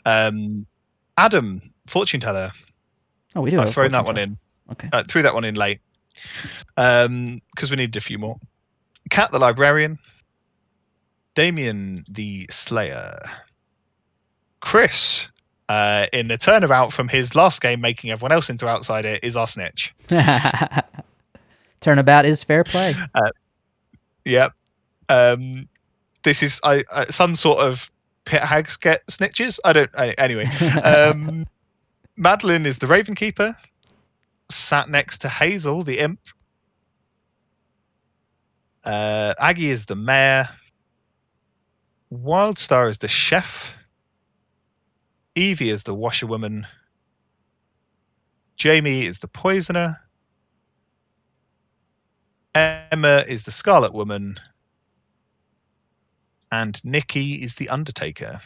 Adam, fortune teller. Oh, we do. I've thrown that one in. Okay. Threw that one in late because we needed a few more. Kat, the librarian. Damien, the slayer. Chris, in a turnabout from his last game, making everyone else into outsider, is our snitch. Turnabout is fair play. Yep. This is some sort of pit hags get snitches. I don't. Anyway, Madeline is the Raven Keeper, sat next to Hazel, the imp. Aggie is the mayor. Wildstar is the chef. Evie is the washerwoman. Jamie is the poisoner. Emma is the Scarlet Woman. And Nikki is the Undertaker.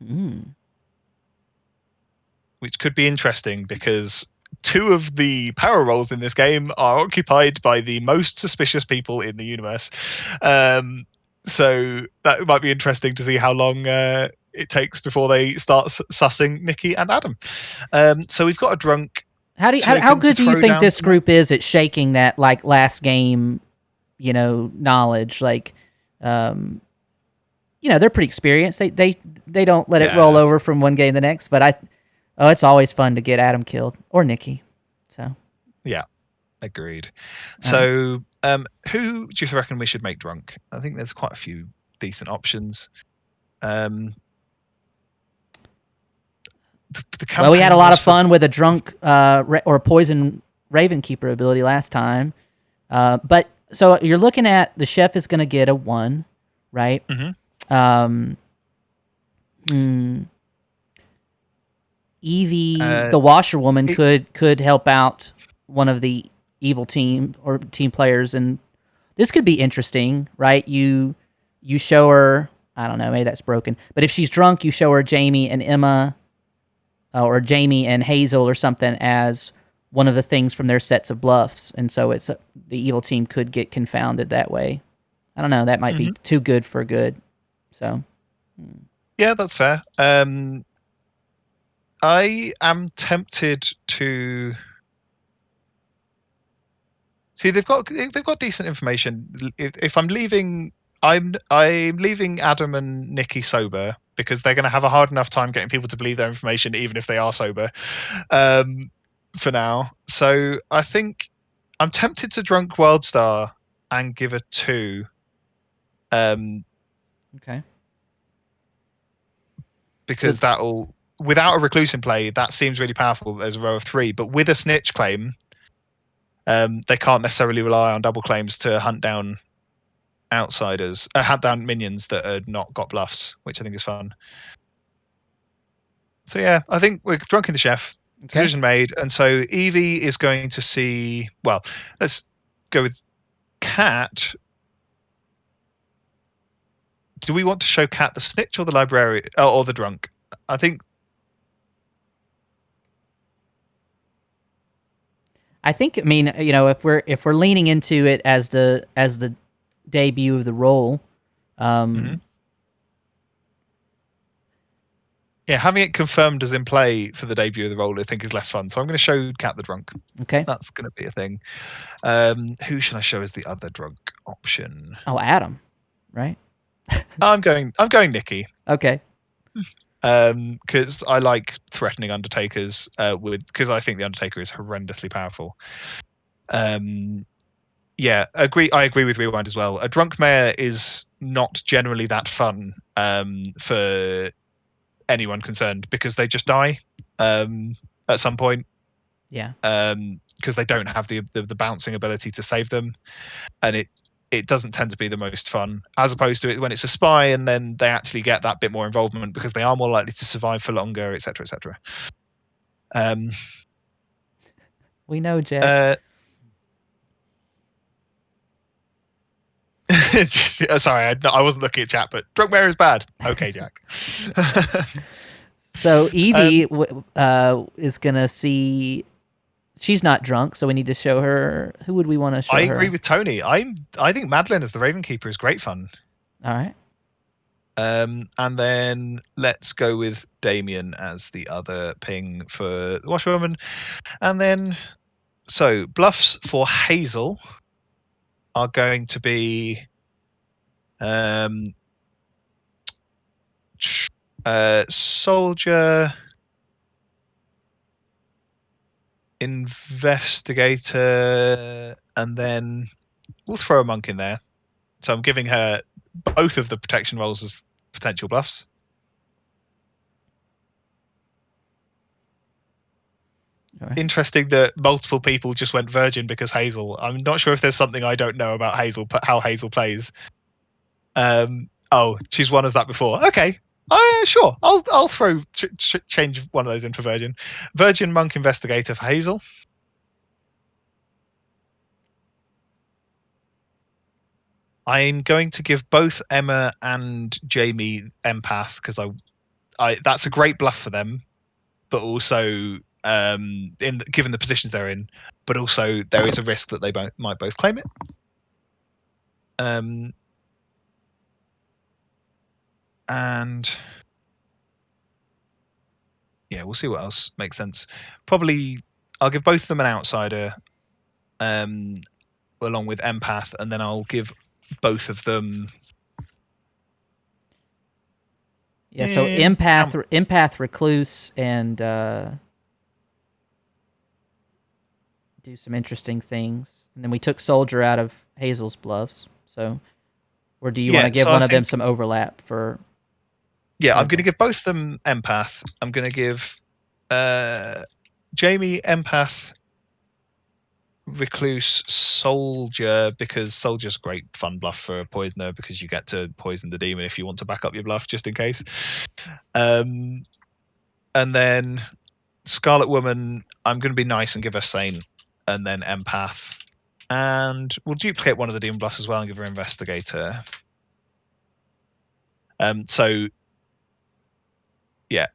Mm-hmm. Which could be interesting because 2 of the power roles in this game are occupied by the most suspicious people in the universe. So that might be interesting to see how long it takes before they start sussing Nikki and Adam. So we've got a drunk. How good do you think this group is at shaking that like last game, knowledge? Like, they're pretty experienced. They don't let it roll over from one game to the next. But it's always fun to get Adam killed or Nikki. So yeah, agreed. So who do you reckon we should make drunk? I think there's quite a few decent options. Well, we had a lot of fun with a drunk or poison Raven Keeper ability last time. But so you're looking at the chef is going to get a 1, right? Mm-hmm. Evie, the washerwoman, could help out one of the evil team or team players, and this could be interesting, right? You show her, I don't know, maybe that's broken, but if she's drunk, you show her Jamie and Emma, or Jamie and Hazel or something as one of the things from their sets of bluffs, and so it's the evil team could get confounded that way. I don't know, that might be too good for good. So yeah, that's fair. I am tempted to see they've got decent information. If I'm leaving, I'm leaving Adam and Nikki sober because they're going to have a hard enough time getting people to believe their information, even if they are sober. For now, so I think I'm tempted to drunk Wildstar and give a 2. Okay. Because that'll, without a recluse in play, that seems really powerful. There's a row of 3, but with a snitch claim, they can't necessarily rely on double claims to hunt down outsiders, hunt down minions that are not got bluffs, which I think is fun. So yeah, I think we're drunk in the chef. Okay. Decision made, and so Evie is going to see. Well, let's go with Kat. Do we want to show Kat the snitch or the librarian or the drunk? I think. I mean, if we're leaning into it as the debut of the role, yeah, having it confirmed as in play for the debut of the role, I think, is less fun. So I'm going to show Kat the drunk. Okay, that's going to be a thing. Who should I show as the other drunk option? Oh, Adam, right? I'm going Nikki. Okay. Because I like threatening Undertakers because I think the Undertaker is horrendously powerful. Yeah, I agree with Rewind as well. A drunk mayor is not generally that fun for anyone concerned because they just die at some point. Yeah. Because they don't have the bouncing ability to save them, and it doesn't tend to be the most fun, as opposed to when it's a spy and then they actually get that bit more involvement because they are more likely to survive for longer, etc., etc. We know, Jack. Sorry, I wasn't looking at chat, but drunk mayor is bad. Okay, Jack. So Evie is gonna see. She's not drunk, so we need to show her. Who would we want to show her? I agree with Tony. I think Madeline as the Raven Keeper is great fun. All right. And then let's go with Damien as the other ping for the washerwoman. And then, so bluffs for Hazel are going to be soldier, investigator, and then we'll throw a monk in there. So I'm giving her both of the protection rolls as potential bluffs. Right. Interesting that multiple people just went virgin because Hazel. I'm not sure if there's something I don't know about Hazel, how Hazel plays. Oh, she's won as that before. Okay, sure. I'll throw change one of those in for virgin. Virgin monk investigator for Hazel. I'm going to give both Emma and Jamie empath because I that's a great bluff for them, but also given the positions they're in, but also there is a risk that they might both claim it. And yeah, we'll see what else makes sense. Probably I'll give both of them an outsider, along with empath, and then I'll give both of them. Yeah, so empath, recluse, and do some interesting things. And then we took soldier out of Hazel's bluffs. So, or do you want to give one of them some overlap for? Yeah, I'm going to give both of them empath. I'm going to give Jamie empath, recluse, soldier, because soldier's a great fun bluff for a poisoner because you get to poison the demon if you want to back up your bluff just in case. And then Scarlet Woman, I'm going to be nice and give her sane, and then empath, and we'll duplicate one of the demon bluffs as well and give her investigator. So yeah,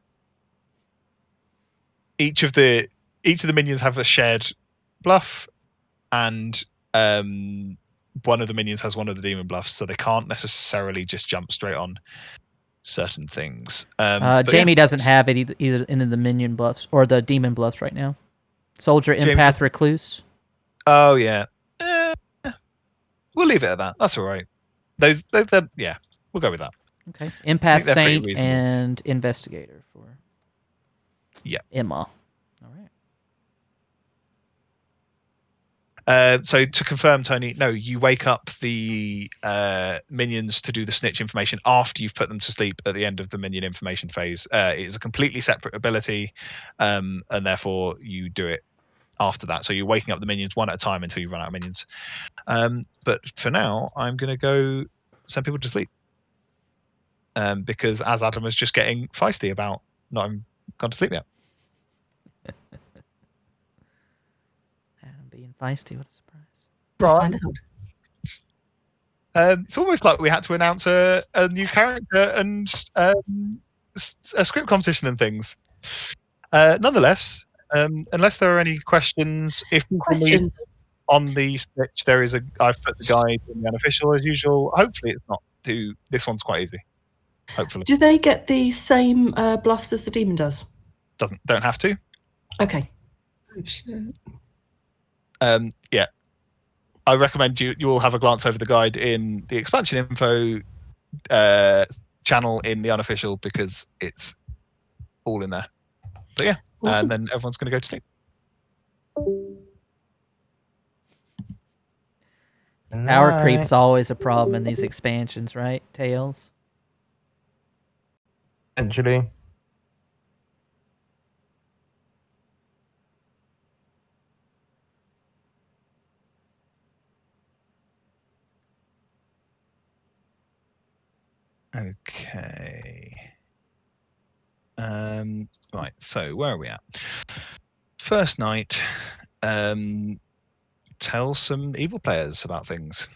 each of the minions have a shared bluff, and one of the minions has one of the demon bluffs, so they can't necessarily just jump straight on certain things. Jamie doesn't have it either in the minion bluffs or the demon bluffs right now. Soldier, empath, recluse. Oh yeah, we'll leave it at that. That's all right. Those yeah, we'll go with that. Okay, empath, saint, and investigator for Emma. All right. So to confirm, Tony, no, you wake up the minions to do the snitch information after you've put them to sleep at the end of the minion information phase. It is a completely separate ability, and therefore you do it after that. So you're waking up the minions one at a time until you run out of minions. But for now, I'm going to go send people to sleep. Because as Adam was just getting feisty about not having gone to sleep yet. Adam being feisty, what a surprise. Right. It's almost like we had to announce a new character and a script competition and things. Nonetheless, unless there are any questions, on the Snitch, there is I've put the guide in the unofficial as usual. Hopefully it's not too, this one's quite easy. Hopefully. Do they get the same bluffs as the demon does? Don't have to. Okay. Oh, shit. Yeah. I recommend you all have a glance over the guide in the expansion info channel in the unofficial because it's all in there. But yeah, awesome. And then everyone's going to go to sleep. Power creep's always a problem in these expansions, right, Tails? Essentially. Okay. Right, so where are we at? First night, tell some evil players about things.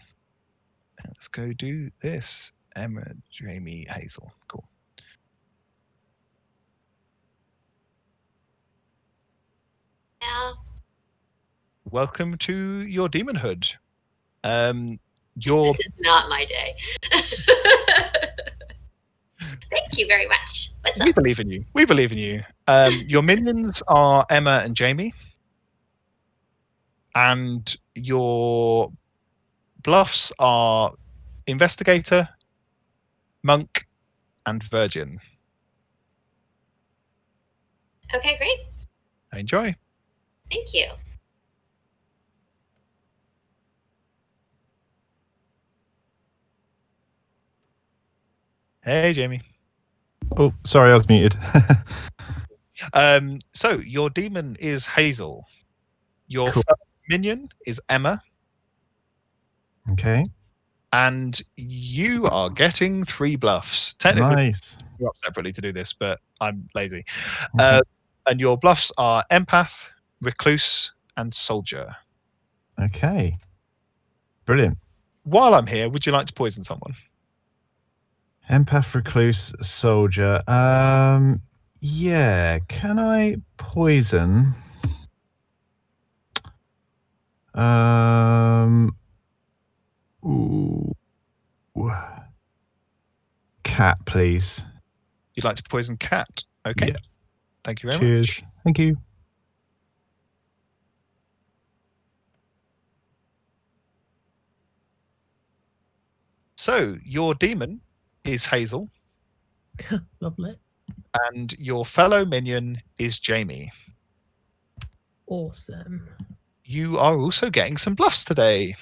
Let's go do this. Emma, Jamie, Hazel. Cool. Yeah. Welcome to your demonhood. This is not my day. Thank you very much. What's We up? believe in you. We believe in you. Your minions are Emma and Jamie. And your bluffs are Investigator, Monk, and Virgin. Okay, great. Enjoy. Thank you. Hey, Jamie. Oh, sorry, I was muted. So your demon is Hazel. Your Cool. minion is Emma. Okay, And you are getting 3 bluffs. Technically, nice. you're up separately to do this, but I'm lazy. Okay. And your bluffs are Empath, Recluse, and Soldier. Okay, brilliant. While I'm here, would you like to poison someone? Empath, recluse, soldier. Yeah. Can I poison? Ooh. Cat, please. You'd like to poison Cat? Okay. Yeah. Thank you very Cheers. much. Thank you. So your demon is Hazel, Lovely. and your fellow minion is Jamie. Awesome. You are also getting some bluffs today.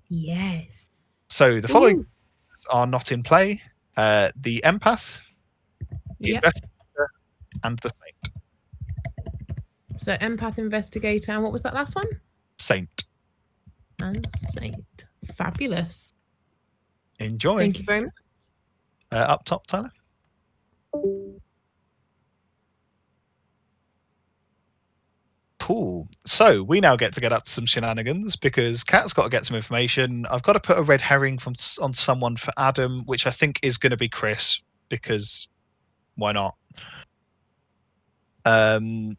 Yes. So the following are not in play: the Empath, the Yep. Investigator, and the Saint. So empath, investigator, and what was that last one? Saint. And saint. Fabulous. Enjoy. Thank you very much. Up top, Tyler. Cool. So we now get to get up to some shenanigans because Kat's got to get some information. I've got to put a red herring on someone for Adam, which I think is going to be Chris because why not? I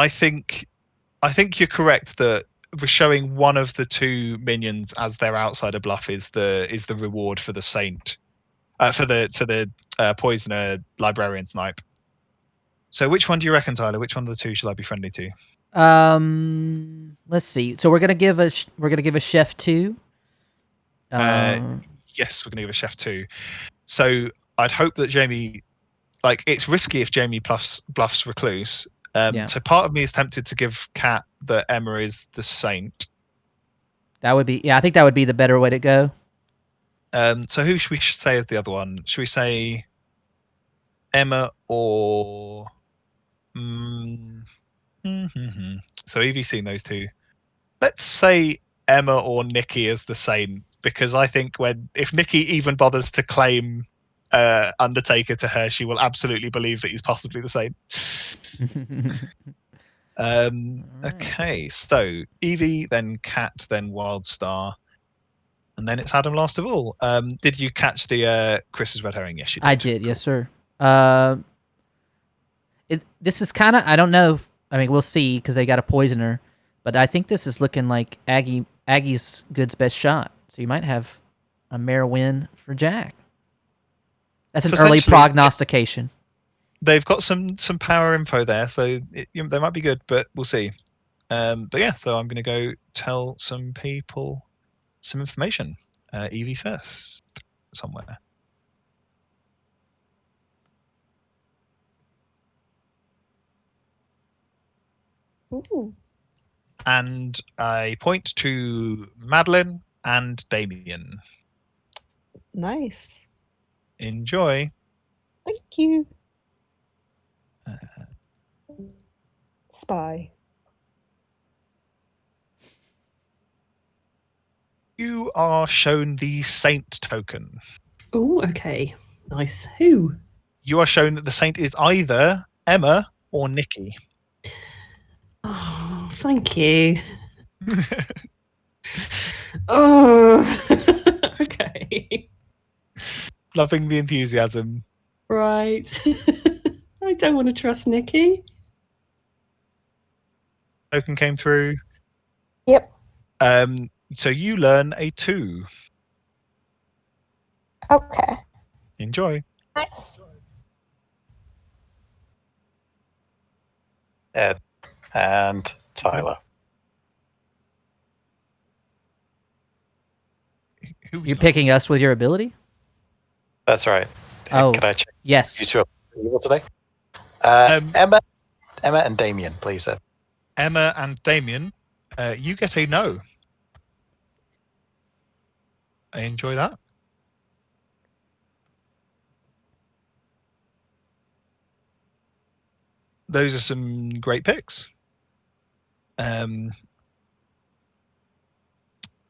think you're correct that showing one of the 2 minions as their outsider bluff is the reward for the saint, for the poisoner librarian snipe. So which one do you reckon, Tyler? Which one of the 2 should I be friendly to? Let's see. So we're gonna give a chef 2. Yes, we're going to give a chef 2. So I'd hope that Jamie, like, it's risky if Jamie bluffs recluse. Yeah. So part of me is tempted to give Kat that Emma is the saint. That would be, yeah, I think that would be the better way to go. So who should we say is the other one? Should we say Emma or? So Evie's seen those 2. Let's say Emma or Nikki as the saint, because I think if Nikki even bothers to claim Undertaker to her, she will absolutely believe that he's possibly the saint. Okay, so Evie, then Kat, then Wildstar, and then it's Adam last of all. Did you catch the Chris's red herring? Yes, you did. I did, yes, sir. This is kind of, I don't know. I mean, we'll see because they got a poisoner, but I think this is looking like Aggie's good's best shot. So you might have a mare win for Jack. That's an early prognostication. They've got some power info there, so they might be good, but we'll see. But yeah, so I'm going to go tell some people some information. Evie first, somewhere. Ooh. And I point to Madeline and Damien. Nice. Enjoy. Thank you. Spy. You are shown the saint token. Oh, okay. Nice. Who? You are shown that the saint is either Emma or Nikki. Oh, thank you. Oh, okay. Loving the enthusiasm. Right. I don't want to trust Nikki. Token came through. Yep. So you learn a 2. Okay. Enjoy. Nice. Ed and Tyler. Who was You're that? picking us with your ability? That's right. Oh. Can I check you Yes. two are evil today? Um, Emma and Damien, please. Ed. Emma and Damien, you get a no. I enjoy that. Those are some great picks.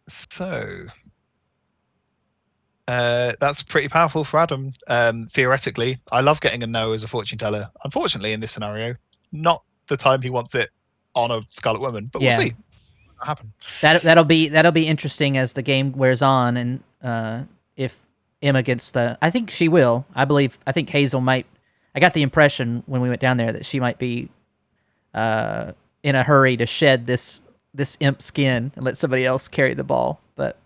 So that's pretty powerful for Adam. Theoretically, I love getting a no as a fortune teller. Unfortunately, in this scenario, not the time he wants it on a Scarlet Woman, but we'll see what happen. That'll be interesting as the game wears on, and if Emma gets the, I think she will. I think Hazel might. I got the impression when we went down there that she might be in a hurry to shed this imp skin and let somebody else carry the ball. But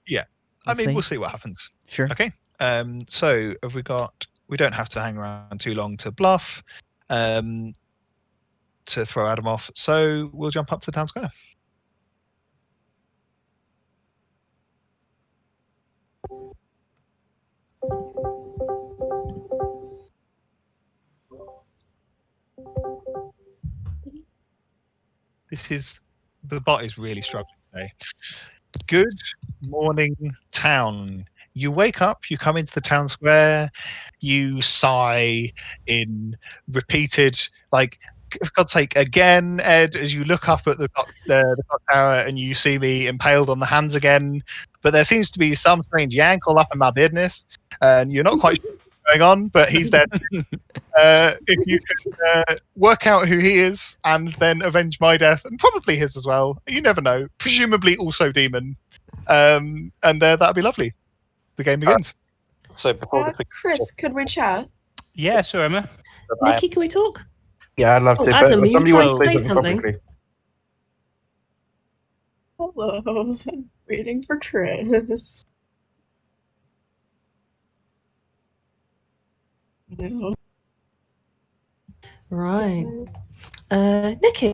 yeah, we'll see what happens. Sure. Okay. So have we got? We don't have to hang around too long to bluff. To throw Adam off. So we'll jump up to the town square. The bot is really struggling today. Good morning, town. You wake up, you come into the town square, you sigh in repeated, like, for God's sake, again, Ed, as you look up at the clock tower and you see me impaled on the hands again. But there seems to be some strange yank all up in my business, and you're not quite sure what's going on, but he's there. If you can work out who he is and then avenge my death, and probably his as well. You never know. Presumably also demon. And that'd be lovely. The game begins. So before Chris, could we chat? Yeah, sure, Emma. Nikki, can we talk? Yeah, I'd love Oh, to. Adam, but are you somebody trying wants to to say say something something? publicly. Hello. I'm waiting for Chris. No. Right. Nikki.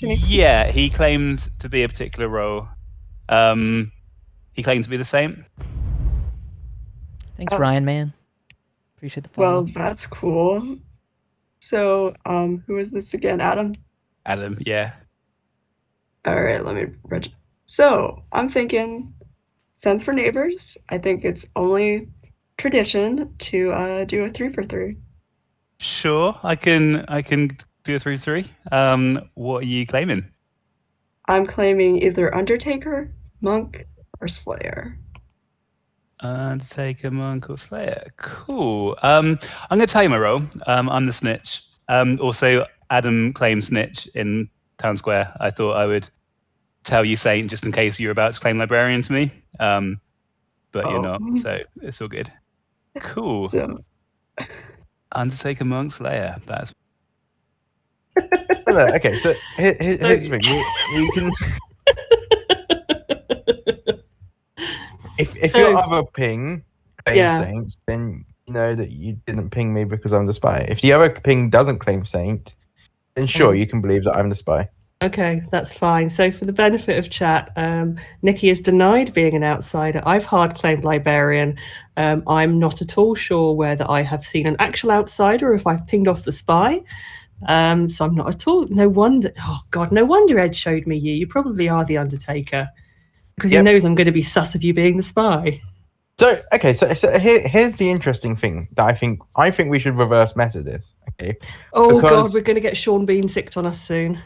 Yeah, he claimed to be a particular role. He claimed to be the same. Thanks, Ryan, man. Appreciate the follow. Well, that's cool. So, who is this again? Adam? Adam, yeah. All right, let me So, I'm thinking, Sense for Neighbors. I think it's only tradition to do a 3 for 3. Sure, I can do a 3-3. What are you claiming? I'm claiming either Undertaker, Monk, or Slayer. Undertaker, Monk, or Slayer. Cool. I'm going to tell you my role. I'm the Snitch. Also, Adam claimed Snitch in Town Square. I thought I would tell you Saint just in case you're about to claim Librarian to me. But you're not, so it's all good. Cool. So. Undertaker, Monk, Slayer. That's No, okay, so here's the thing. You can. If So- your other ping claims Yeah. Saint, then you know that you didn't ping me because I'm the spy. If the other ping doesn't claim Saint, then sure, you can believe that I'm the spy. Okay, that's fine. So for the benefit of chat, Nikki is denied being an outsider. I've hard claimed Librarian. I'm not at all sure whether I have seen an actual outsider or if I've pinged off the spy. So I'm not at all. No wonder. Oh God, no wonder Ed showed me you. You probably are the Undertaker because he knows I'm going to be sus of you being the spy. So okay, so here's the interesting thing that I think we should reverse meta this. Okay. Oh Because- God, we're going to get Sean Bean sicked on us soon.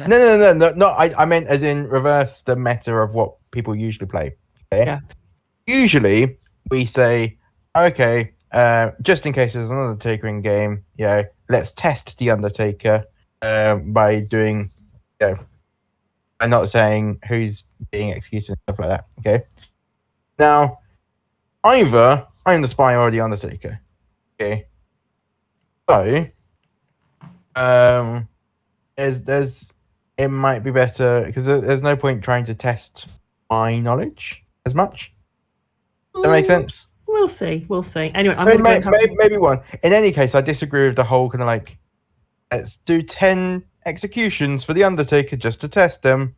No. I meant as in reverse the meta of what people usually play. Okay. Yeah. Usually we say, okay, just in case there's an Undertaker in game, let's test the Undertaker by doing, I'm not saying who's being executed and stuff like that. Okay. Now, either I'm the spy or the Undertaker. Okay. So, it might be better because there's no point trying to test my knowledge as much. Does that make sense? We'll see. We'll see. Anyway, I'm Maybe, going to go and have some... maybe one. In any case, I disagree with the whole kind of like, let's do 10 executions for the Undertaker just to test them.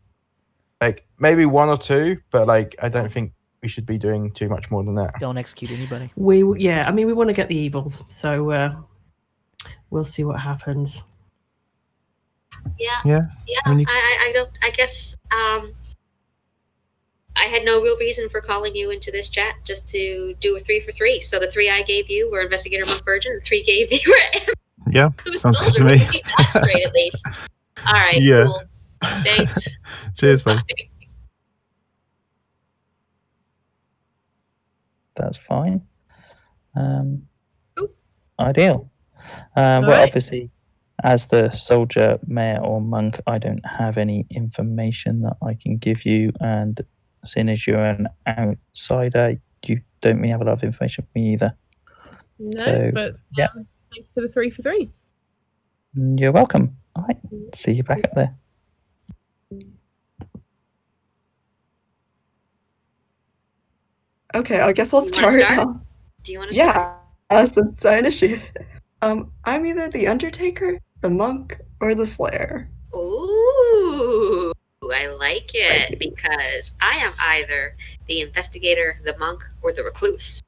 Like maybe 1 or 2, but like I don't think we should be doing too much more than that. Don't execute anybody. we want to get the evils, so we'll see what happens. Yeah. I mean, I don't. I guess I had no real reason for calling you into this chat just to do a 3 for 3. So the 3 I gave you were investigator, monk, virgin. The 3 gave you were Yeah, sounds good to me. That's great, at least. All right. Yeah. Cool. Thanks. Cheers, buddy. Bye. That's fine. Cool. Ideal. Well, right. obviously, as the soldier, mayor, or monk, I don't have any information that I can give you. And seeing as you're an outsider, you don't really have a lot of information for me either. No, So, but yeah. thank you for the 3 for 3. You're welcome. All right. See you back up there. Okay, I guess I'll You wanna start. start? Do you want to start? Yeah, since I initiated. I'm either the Undertaker, the Monk, or the Slayer. Ooh, I like it because I am either the investigator, the monk, or the recluse.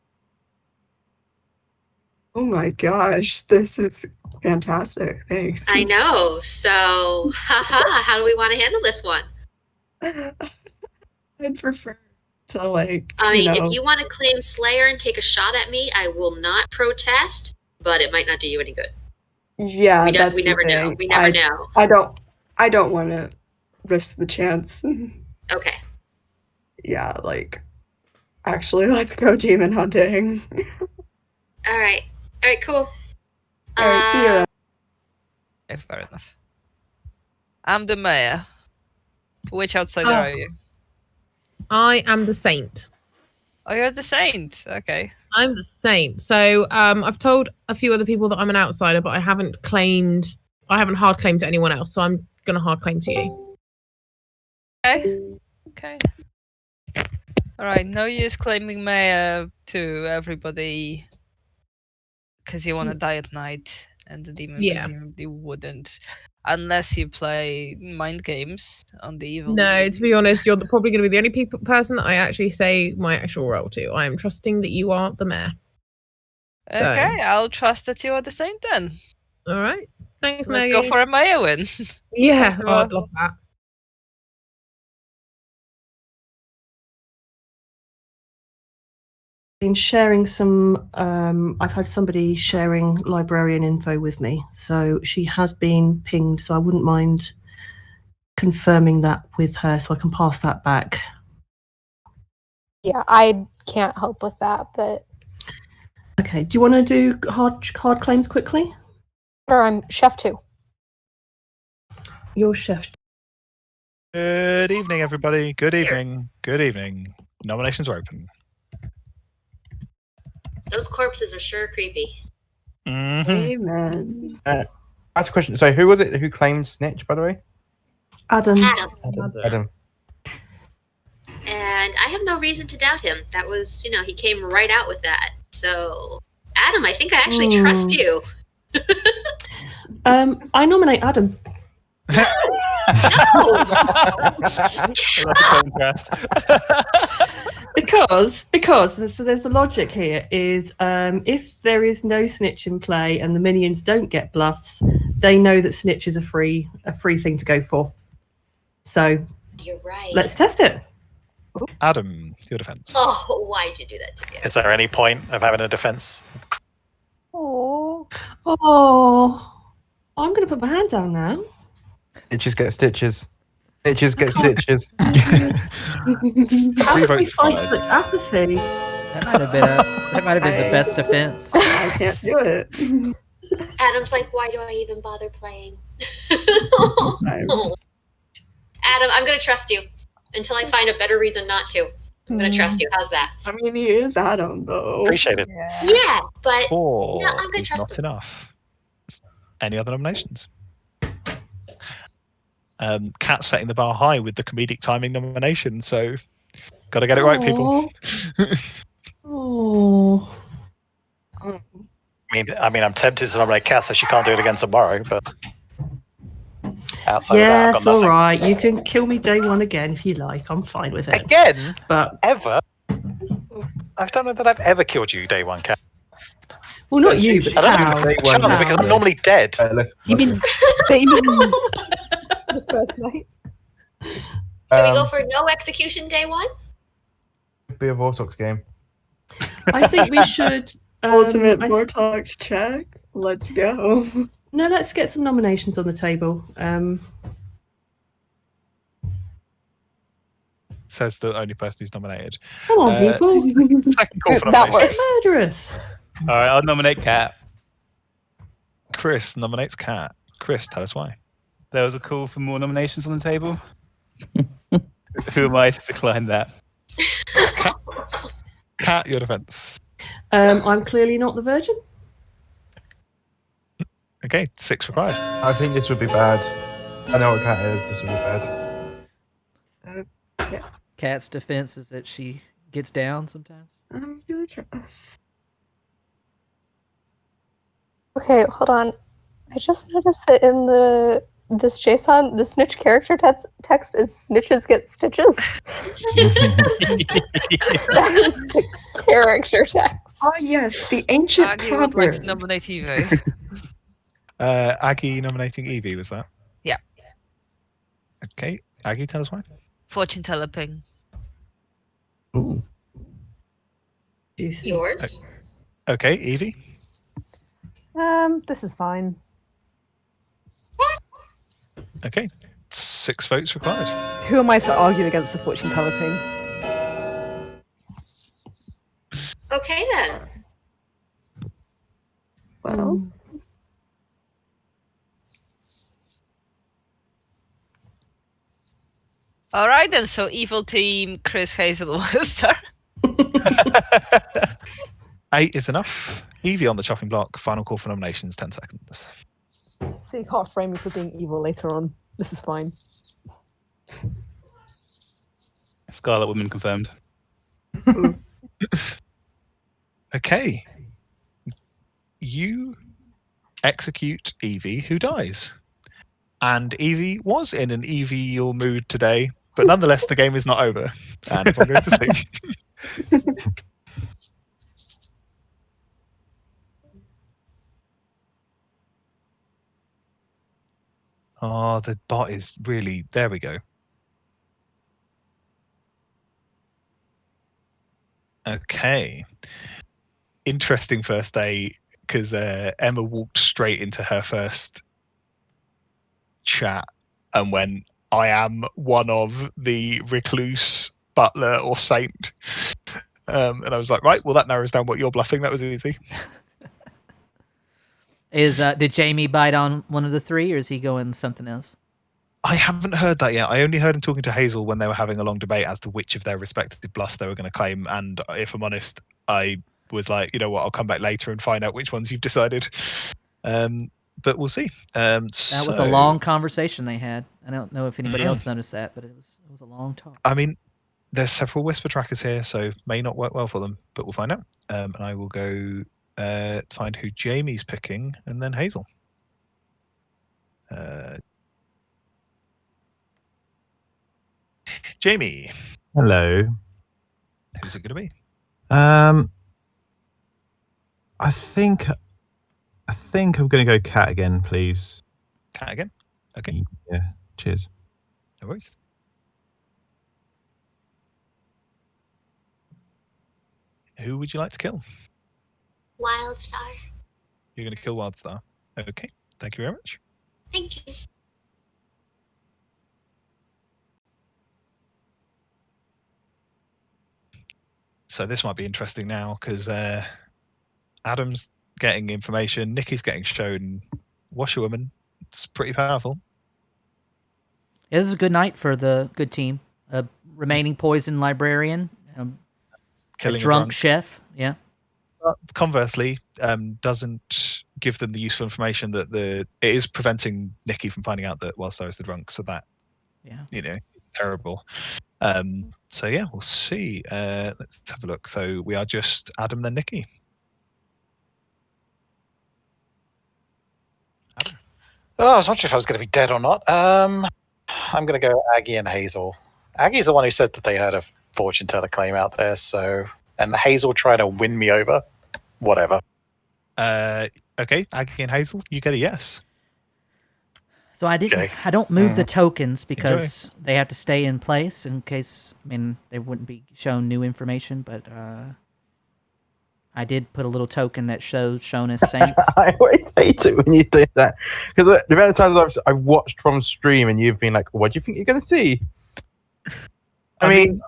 Oh my gosh, this is fantastic. Thanks. I know. So, haha, how do we want to handle this one? I'd prefer to like. I mean, you know, if you want to claim Slayer and take a shot at me, I will not protest, but it might not do you any good. yeah, that's We the never know. thing. We never know. I don't want to risk the chance. Okay. Yeah, like actually, let's go demon hunting. All right. All right. Cool. All right, see you around. Okay, fair enough. I'm the mayor. Which outsider Oh. are you? I am the saint. Oh, you're the saint. Okay. I'm the saint. So I've told a few other people that I'm an outsider, but I haven't hard claimed to anyone else. So I'm going to hard claim to you. Okay. All right. No use claiming mayor to everybody because you want to die at night, and the demon Yeah. presumably wouldn't, unless you play mind games on the evil. No, to be honest, you're probably going to be the only person that I actually say my actual role to. I am trusting that you are the mayor. So- Okay, I'll trust that you are the saint then. All right. Thanks, Let's Maggie. go for a mayor win. Yeah, First of oh, all. I'd love that. Been sharing some I've had somebody sharing librarian info with me, so she has been pinged, so I wouldn't mind confirming that with her so I can pass that back. Yeah, I can't help with that, but Okay, do you want to do hard claims quickly? or I'm chef 2. You're chef. Good evening, everybody. Good evening. Good evening. Nominations are open. Those corpses are sure creepy. Mhm. Amen. That's a question. So who was it who claimed Snitch, by the way? Adam. Adam. And I have no reason to doubt him. That was, he came right out with that. So, Adam, I think I actually trust you. I nominate Adam. No! I love the contrast. Because so there's the logic here is if there is no snitch in play and the minions don't get bluffs, they know that snitch is a free thing to go for. So You're right. let's test it. Adam, your defense. Oh, why'd you do that to me? Is there any point of having a defense? Oh. I'm going to put my hand down now. Stitches get stitches. Stitches get stitches. Everybody fights with apathy. That might have been the best defense. I can't do it. Adam's like, why do I even bother playing? Nice. Adam, I'm going to trust you until I find a better reason not to. I'm going to trust you. How's that? I mean, he is Adam, though. Appreciate it. Yeah, but 4 no, I'm going to is trust not him. enough. Any other nominations? Kat setting the bar high with the comedic timing nomination. So Got to get it right, people. Oh. I mean, I'm tempted to nominate Kat so she can't do it again tomorrow, but outside of that, I've Yes, got nothing. all right. You can kill me day one again if you like. I'm fine with it. Again? But Ever? I don't know that I've ever killed you day one, Kat. well, not you, but I don't Tao. know if it's a chance because I'm normally dead. You mean the first night? Should we go for no execution day one? Be a Vortex game. I think we should. Ultimate Vortex check. Let's go. No, let's get some nominations on the table. Says the only person who's nominated. Come on, people. Second call for That nominations. It's murderous. All right, I'll nominate Kat. Chris nominates Kat. Chris, tell us why. There was a call for more nominations on the table. Who am I to decline that? Kat, your defense. I'm clearly not the virgin. Okay, 6 required. I think this would be bad. I know what Cat is. This would be bad. Kat's defense is that she gets down sometimes. I'm gonna trust. Okay, hold on. I just noticed that in this JSON, the snitch character text is snitches get stitches. That is the character text. Oh yes, the ancient Aggie would like to proverb. nominate Evo. Aggie nominating Evie, was that? Yeah. Okay, Aggie, tell us why. Fortune teller ping. Ooh. Yours? Okay, Evie. This is fine. Okay, 6 votes required. Who am I to argue against the fortune teller ping? Okay then. Well, All right then. So evil team, Chris, Hazel, Wester. 8 is enough. Evie on the chopping block. Final call for nominations. 10 seconds. So you can't frame me for being evil later on. This is fine. Scarlet Woman confirmed. Okay. You execute Evie, who dies. And Evie was in an Evie-al mood today, but nonetheless, the game is not over. And everyone goes to sleep. Oh, the bot is really... There we go. Okay. Interesting first day, because Emma walked straight into her first chat and went, I am one of the recluse, butler, or saint. And I was like, right, well, that narrows down what you're bluffing. That was easy. Did Jamie bite on one of the 3, or is he going something else? I haven't heard that yet. I only heard him talking to Hazel when they were having a long debate as to which of their respective bluffs they were going to claim. And if I'm honest, I was like, you know what, I'll come back later and find out which ones you've decided. But we'll see. That was a long conversation they had. I don't know if anybody else noticed that, but it was a long talk. I mean, there's several whisper trackers here, so may not work well for them, but we'll find out. And I will go find who Jamie's picking, and then Hazel. Jamie. Hello. Who's it going to be? I think I'm going to go Cat again, please. Cat again? Okay. Yeah. Cheers. No worries. Who would you like to kill? Wildstar. You're going to kill Wildstar. Okay. Thank you very much. Thank you. So this might be interesting now because Adam's getting information, Nikki's getting shown Washerwoman. It's pretty powerful. Yeah, this is a good night for the good team. Remaining poison librarian, Killing a a drunk chef. Yeah. But conversely, doesn't give them the useful information that it is preventing Nikki from finding out that Wildstar is the drunk. So that, yeah, terrible. So yeah, we'll see. Let's have a look. So we are just Adam then Nikki. Adam. Oh, I was not sure if I was going to be dead or not. I'm going to go Aggie and Hazel. Aggie's the one who said that they had a fortune teller claim out there. So, and Hazel trying to win me over. Whatever. Okay, Aggie and Hazel, you get a yes. So I didn't. Okay. I don't move the tokens because they have to stay in place in case. I mean, they wouldn't be shown new information, but I did put a little token that shown as Saint. I always hate it when you do that because the amount of times I've watched from stream and you've been like, "What do you think you're going to see?" I mean,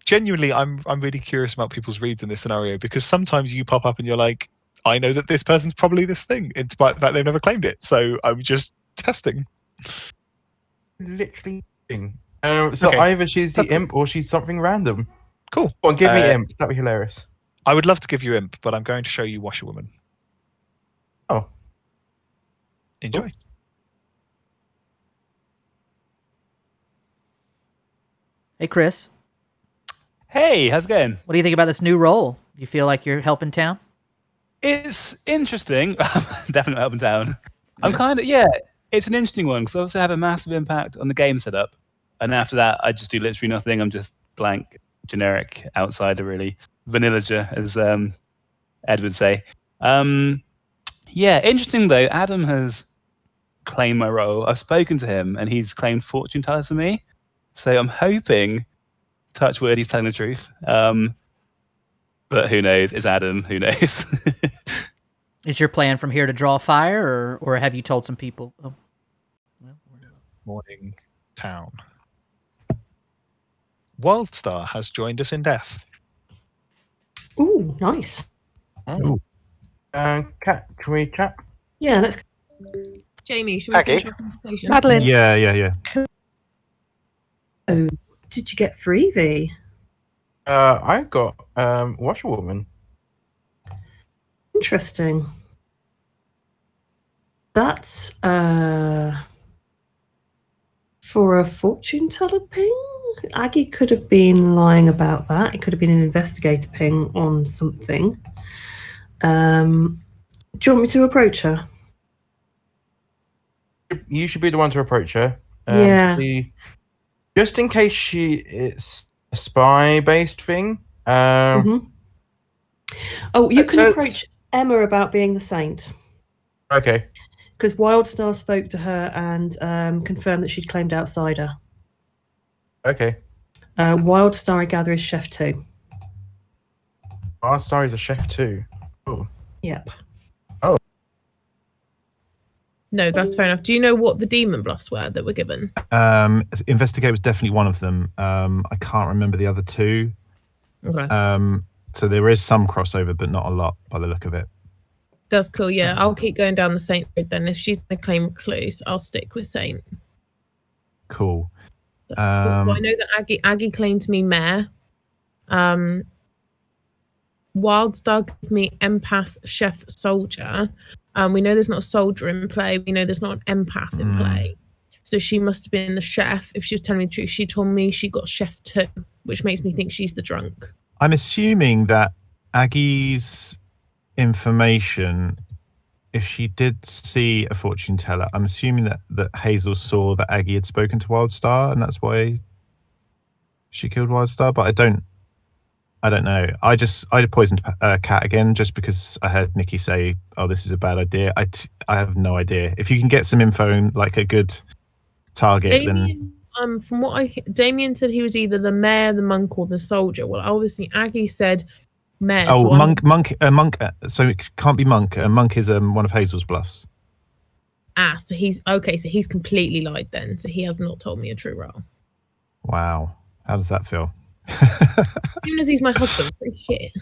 genuinely, I'm really curious about people's reads in this scenario because sometimes you pop up and you're like, I know that this person's probably this thing, in spite of the fact they've never claimed it. So I'm just testing. literally. So either she's the imp or she's something random. Cool. Go on, give me imp. That'd be hilarious. I would love to give you imp, but I'm going to show you Washerwoman. Oh. Enjoy. Hey, Chris. Hey, how's it going? What do you think about this new role? You feel like you're helping town? It's interesting. Definitely helping town. I'm kind of, it's an interesting one because obviously I have a massive impact on the game setup. And after that, I just do literally nothing. I'm just blank, generic outsider, really. Vanillager, as Ed would say. Interesting though, Adam has claimed my role. I've spoken to him and he's claimed fortune teller to me. So I'm hoping, touch wood, he's telling the truth. But who knows? It's Adam. Who knows? Is your plan from here to draw fire, or have you told some people? Oh. Morning town. Wildstar has joined us in death. Ooh, nice. Ooh. Cat, can we chat? Yeah, let's. Jamie, should we finish our conversation? Madeline. Yeah. Oh, did you get freebie? I got Washerwoman. Interesting. That's for a fortune teller ping. Aggie could have been lying about that. It could have been an investigator ping on something. Do you want me to approach her? You should be the one to approach her. Yeah. Just in case it's a spy-based thing. Oh, you can approach Emma about being the saint. Okay. Because Wildstar spoke to her and confirmed that she'd claimed outsider. Okay. Wildstar, I gather, is chef 2. Wildstar is a chef 2. Oh. Yep. Oh. No, that's fair enough. Do you know what the demon bluffs were that were given? Investigate was definitely one of them. I can't remember the other two. Okay. So there is some crossover, but not a lot by the look of it. That's cool. Yeah, I'll keep going down the Saint road then. If she's going to claim recluse, I'll stick with Saint. Cool. That's cool. So I know that Aggie claimed me mayor. Wildstar gave me empath, chef, soldier. We know there's not a soldier in play. We know there's not an empath in play. So she must have been the chef. If she was telling me the truth, she told me she got chef 2, which makes me think she's the drunk. I'm assuming that Aggie's information, if she did see a fortune teller, I'm assuming that Hazel saw that Aggie had spoken to Wildstar, and that's why she killed Wildstar. But I don't know. I poisoned Cat again just because I heard Nikki say, "Oh, this is a bad idea." I have no idea. If you can get some info and like a good target, Damien, from what Damien said, he was either the mayor, the monk, or the soldier. Well, obviously Aggie said mayor. Oh, so monk. So it can't be monk. Monk is one of Hazel's bluffs. So he's okay. So he's completely lied then. So he has not told me a true role. Wow, how does that feel? Even as he's my husband, pretty shit.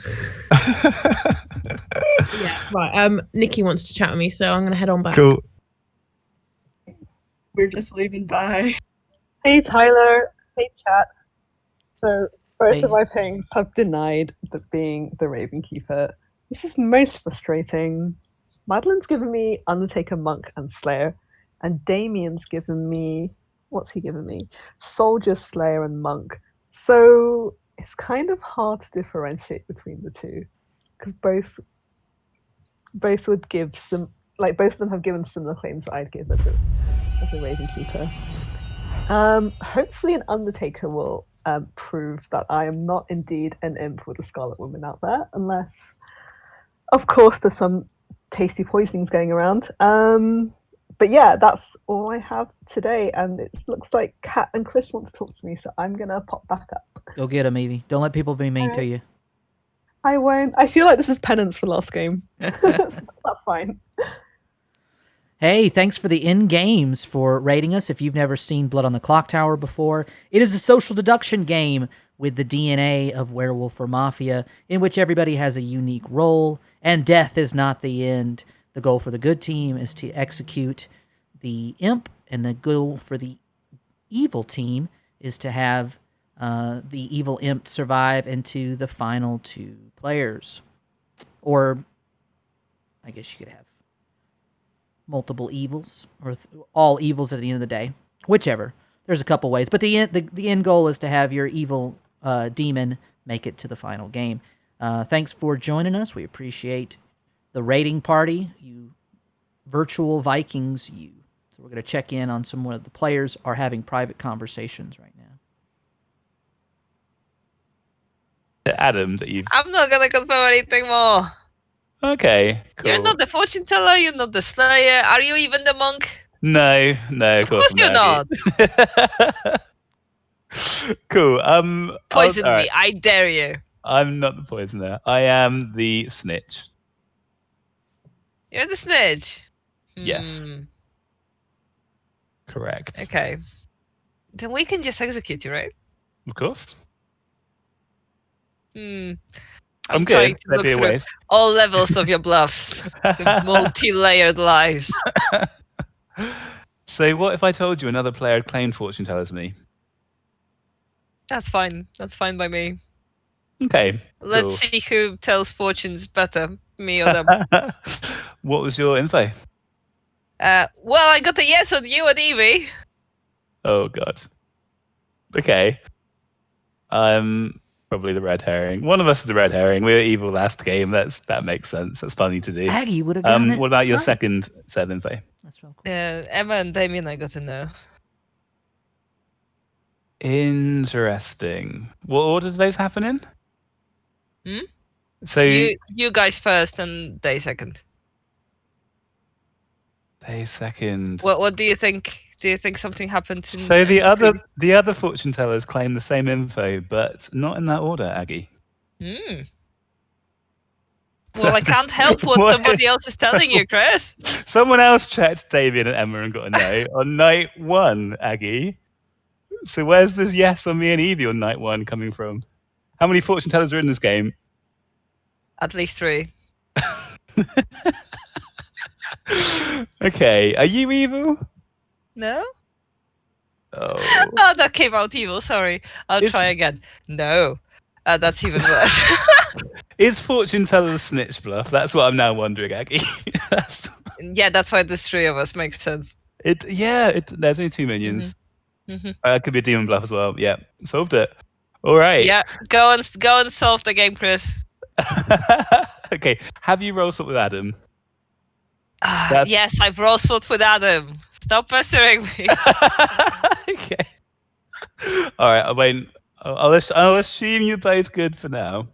Yeah, right. Nikki wants to chat with me, so I'm gonna head on back. Cool. We're just leaving. Bye. Hey Tyler. Hey chat. So both of my pings have denied being the Raven Keeper. This is most frustrating. Madeline's given me Undertaker, Monk, and Slayer, and Damien's given me, what's he given me? Soldier, Slayer, and Monk. So it's kind of hard to differentiate between the two because both would give some, like both of them have given similar claims that I'd give as a Raven Keeper. Hopefully an Undertaker will prove that I am not indeed an imp with a Scarlet Woman out there, unless, of course, there's some tasty poisonings going around. But yeah, that's all I have today, and it looks like Kat and Chris want to talk to me, so I'm gonna pop back up. Go get him, Evie. Don't let people be mean to you. I won't. I feel like this is penance for last game. That's fine. Hey, thanks for the in-games for rating us. If you've never seen Blood on the Clock Tower before, it is a social deduction game with the DNA of Werewolf or Mafia, in which everybody has a unique role, and death is not the end. The goal for the good team is to execute the imp, and the goal for the evil team is to have the evil imp survive into the final 2 players. Or, I guess you could have multiple evils, or all evils at the end of the day. Whichever. There's a couple ways. But the end goal is to have your evil demon make it to the final game. Thanks for joining us. We appreciate the raiding party, you virtual Vikings, you. So we're going to check in on some of the players are having private conversations right now. Adam, that you've... I'm not gonna confirm anything more. Okay, cool. You're not the fortune teller, you're not the slayer. Are you even the monk? No, of course you're not. Cool. Poison me, I dare you. I'm not the poisoner. I am the snitch. You're the snitch. Yes. Correct. Okay. Then we can just execute you, right? Of course. I'm good. trying to look That'd be a through waste. all levels of your bluffs. The multi-layered lies. So what if I told you another player had claimed fortune teller as me? That's fine. That's fine by me. Okay. Let's see who tells fortunes better, me or them. What was your info? Well, I got a yes on you and Evie. Oh god. Okay. I'm probably the red herring. One of us is the red herring. We were evil last game. That makes sense. That's funny to do. Aggie would have gotten it. What about your right. second set of info? That's real cool. Emma and Damien, I got to know. Interesting. What order did those happen in? So you guys first and they second. They second. What do you think? Do you think something happened? So the other fortune tellers claim the same info, but not in that order, Aggie. Well, I can't help what somebody else is telling you, Chris. Someone else checked Damien and Emma and got a no on night 1, Aggie. So where's this yes on me and Evie on night 1 coming from? How many fortune tellers are in this game? At least 3. Okay, are you evil? No? Oh. Oh, that came out evil, sorry. I'll try again. No. That's even worse. Is fortune teller the snitch bluff? That's what I'm now wondering, Aggie. Yeah, that's why there's 3 of us. Makes sense. There's only 2 minions. Could be a demon bluff as well. Yeah, solved it. All right. Yeah, go and solve the game, Chris. Okay, have you roll swapped with Adam? Yes, I've roll swapped with Adam. Stop pestering me. Okay. All right, I won't. I'll assume you're both good for now.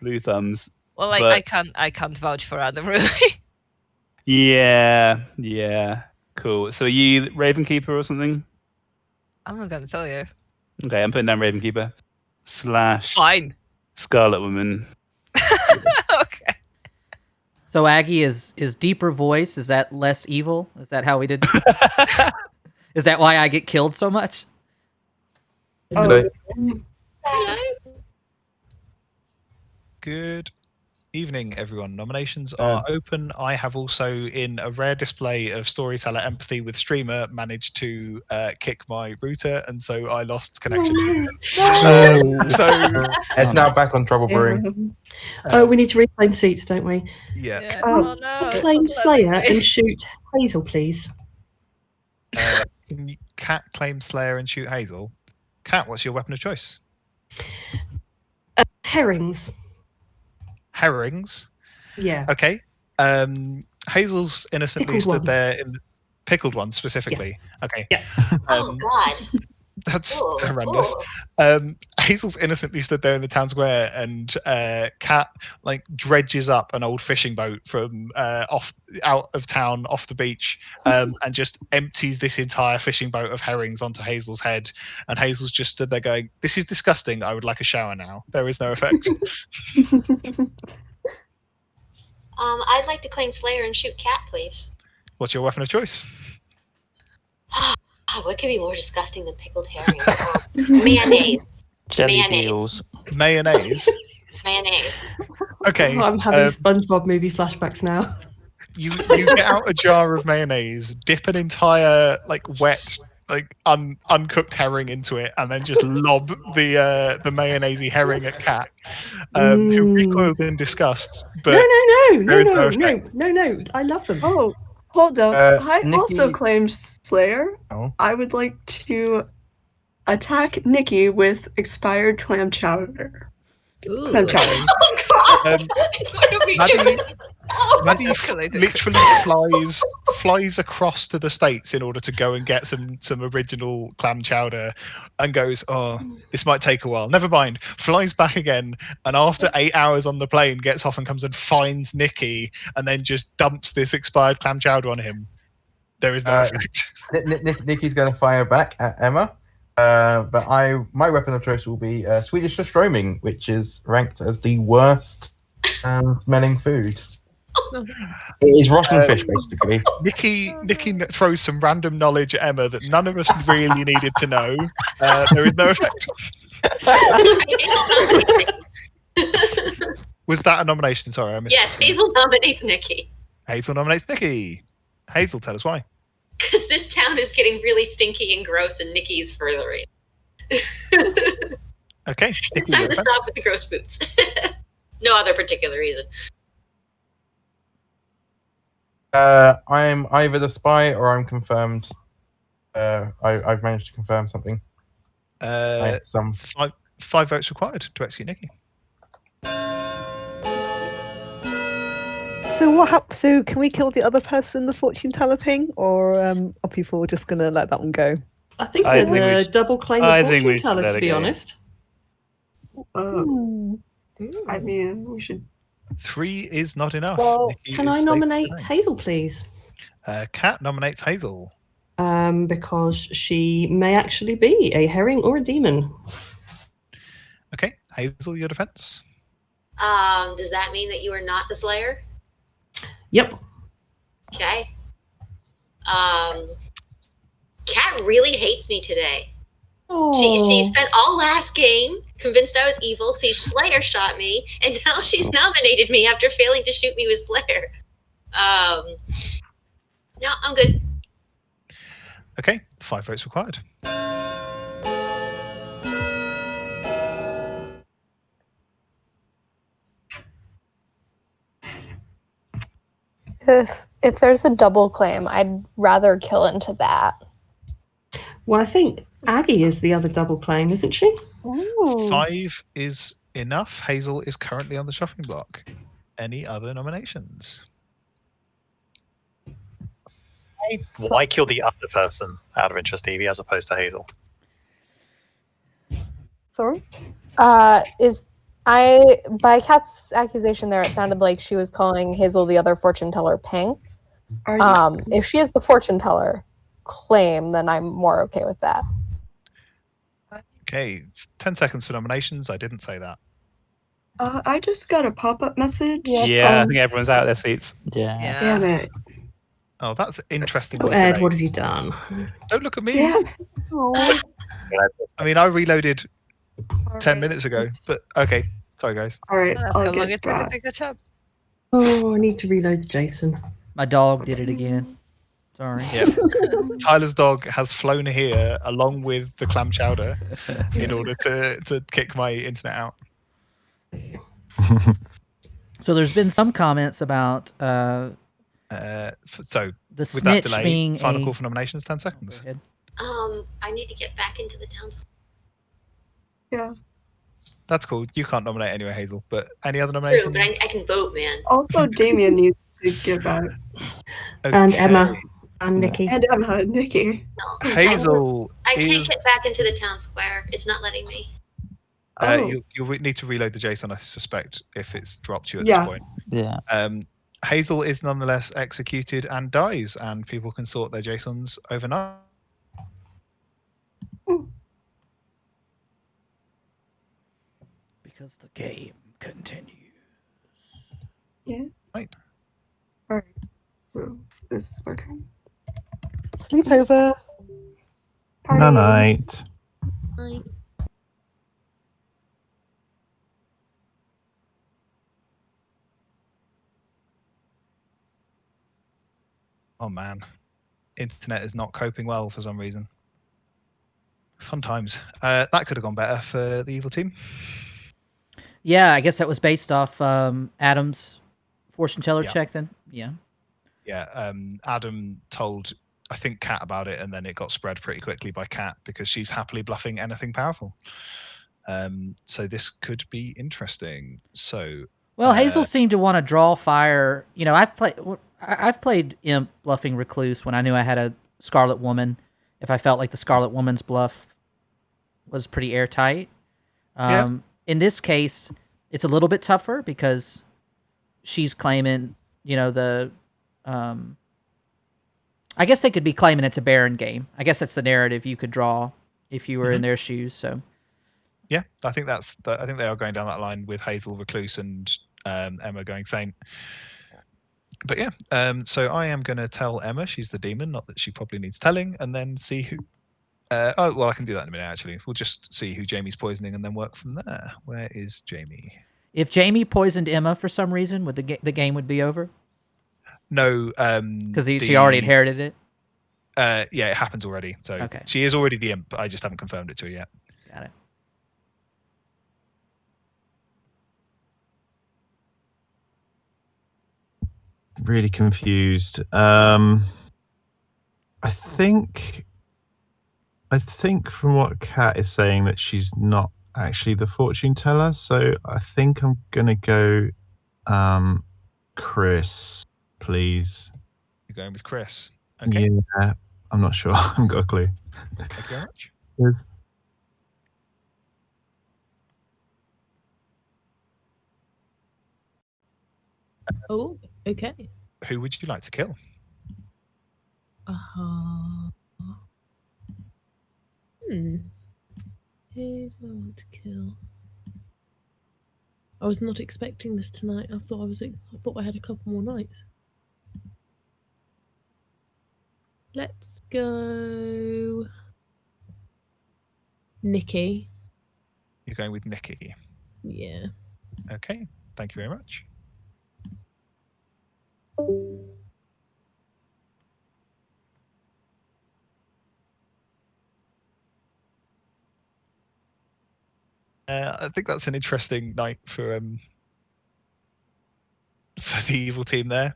Blue thumbs. Well, I can't vouch for Adam, really. Yeah. Cool. So are you Raven Keeper or something? I'm not gonna tell you. Okay, I'm putting down Raven Keeper / Fine. Scarlet Woman. Okay. So Aggie is deeper voice. Is that less evil? Is that how we did? Is that why I get killed so much? Oh. Good evening, everyone. Nominations are open. I have also, in a rare display of storyteller empathy with streamer, managed to kick my router, and so I lost connection. So it's now back on Trouble Brewing. We need to reclaim seats, don't we? Yeah. Oh, no. Claim Slayer and shoot Hazel, please. Can you Cat claim Slayer and shoot Hazel? Kat, what's your weapon of choice? Herrings. Herrings. Yeah. Okay. Hazel's innocently Pickled stood ones. there in pickled ones specifically. Okay. Yeah. Oh God. That's Ooh, horrendous. ooh. Hazel's innocently stood there in the town square, and Kat like dredges up an old fishing boat from out of town, off the beach, and just empties this entire fishing boat of herrings onto Hazel's head. And Hazel's just stood there going, "This is disgusting. I would like a shower now." There is no effect. I'd like to claim Slayer and shoot Cat, please. What's your weapon of choice? Oh, what could be more disgusting than pickled herrings? Mayonnaise. Jelly Mayonnaise. deals. Mayonnaise. Mayonnaise. Okay. I'm having SpongeBob movie flashbacks now. You get out a jar of mayonnaise, dip an entire like wet uncooked herring into it, and then just lob the mayonnaise herring at Cat, who recoils in disgust. But No. I love them. Oh, hold up. I Nikki- also claimed Slayer. Oh. I would like to attack Nikki with expired clam chowder. Clam chowder. Oh God! What are we doing? Maddie literally flies across to the States in order to go and get some original clam chowder, and goes, "Oh, this might take a while. Never mind." Flies back again, and after 8 hours on the plane, gets off and comes and finds Nikki, and then just dumps this expired clam chowder on him. There is no effect. Nikki's going to fire back at Emma. But my weapon of choice will be Swedish fish roaming, which is ranked as the worst smelling food. It is rotten fish, basically. Nikki throws some random knowledge at Emma that none of us really needed to know. There is no effect. Was that a nomination? Sorry, I missed. Yes, Hazel nominates Nikki. Hazel nominates Nikki. Hazel, tell us why. Because this town is getting really stinky and gross, and Nikki's furthering. Okay. It's time to stop with the gross foods. No other particular reason. I'm either the spy or I'm confirmed. I've managed to confirm something. Five votes required to execute Nikki. So what happens? So can we kill the other person, the fortune teller ping, or are people just gonna let that one go? I think there's a double claim of fortune teller, to be honest. I mean, we should. 3 is not enough. Well, Nikki can is I safe nominate tonight. Hazel, please? Kat nominates Hazel. Because she may actually be a herring or a demon. Okay, Hazel, your defense. Does that mean that you are not the Slayer? Yep. Okay. Kat really hates me today. She spent all last game convinced I was evil. See, Slayer shot me, and now she's nominated me after failing to shoot me with Slayer. No, I'm good. Okay, 5 votes required. If there's a double claim, I'd rather kill into that. Well, I think Aggie is the other double claim, isn't she? Ooh. 5 is enough. Hazel is currently on the chopping block. Any other nominations? Why kill the other person out of interest, Evie, as opposed to Hazel? Sorry? By Kat's accusation there, it sounded like she was calling Hazel the other fortune teller ping. If she is the fortune teller claim, then I'm more okay with that. Okay, 10 seconds for nominations. I didn't say that. I just got a pop-up message. Yeah, I think everyone's out of their seats. Yeah. Damn it. Oh, that's interesting. Oh, Ed, what have you done? Don't look at me. Damn. I mean, I reloaded 10 minutes ago, but okay. Sorry, guys. All right, I I'll feel like get it's ready back. to catch up. Oh, I need to reload Jason. My dog did it again. Sorry. Yeah. Tyler's dog has flown here along with the clam chowder in order to kick my internet out. So there's been some comments about So the with that snitch delay, being final a... call for nominations, 10 seconds. Go ahead. I need to get back into the town. Yeah. That's cool. You can't nominate anyway, Hazel. But any other True, nominations? but I can vote, man. Also, Damien needs to get back. And Emma. Okay. And Nikki. And Emma, Nikki. No, Hazel I can't is. get back into the town square. It's not letting me. You'll need to reload the JSON, I suspect, if it's dropped you at Yeah. this point. Yeah. Hazel is nonetheless executed and dies, and people can sort their JSONs overnight. Because the game continues. Yeah. Right. Alright. So this is working. Sleepover. No night. Oh man, internet is not coping well for some reason. Fun times. That could have gone better for the evil team. Yeah, I guess that was based off Adam's fortune teller Yeah. check then. Yeah. Yeah, Adam told, I think, Kat about it, and then it got spread pretty quickly by Kat because she's happily bluffing anything powerful. So this could be interesting. So, Well, Hazel seemed to want to draw fire. You know, I've played Imp bluffing Recluse when I knew I had a Scarlet Woman. If I felt like the Scarlet Woman's bluff was pretty airtight. In this case, it's a little bit tougher because she's claiming, you know, the. I guess they could be claiming it's a Baron game. I guess that's the narrative you could draw if you were in their shoes. So. Yeah, I think I think they are going down that line with Hazel Recluse and Emma going Saint. But yeah, so I am going to tell Emma she's the demon, not that she probably needs telling, and then see who. Oh well, I can do that in a minute. Actually, we'll just see who Jamie's poisoning and then work from there. Where is Jamie? If Jamie poisoned Emma for some reason, would the game would be over? No, because she already inherited it. Yeah, it happens already. So okay. She is already the imp. I just haven't confirmed it to her yet. Got it. Really confused. I think from what Kat is saying that she's not actually the fortune teller. So I think I'm gonna go Chris, please. You're going with Chris. Okay. Yeah, I'm not sure. I haven't got a clue. Thank you very much. Cheers. Oh, okay. Who would you like to kill? Who do I want to kill? I was not expecting this tonight. I thought I had a couple more nights. Let's go Nikki. You're going with Nikki. Yeah. Okay. Thank you very much. I think that's an interesting night for the evil team there.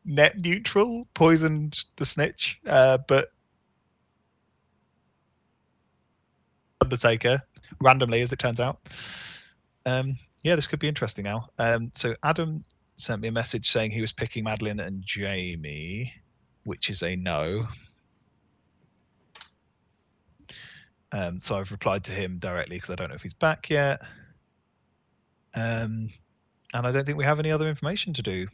Net neutral poisoned the Snitch, but Undertaker randomly, as it turns out. Yeah, this could be interesting now. So Adam sent me a message saying he was picking Madeline and Jamie, which is a no. So I've replied to him directly because I don't know if he's back yet. And I don't think we have any other information to do.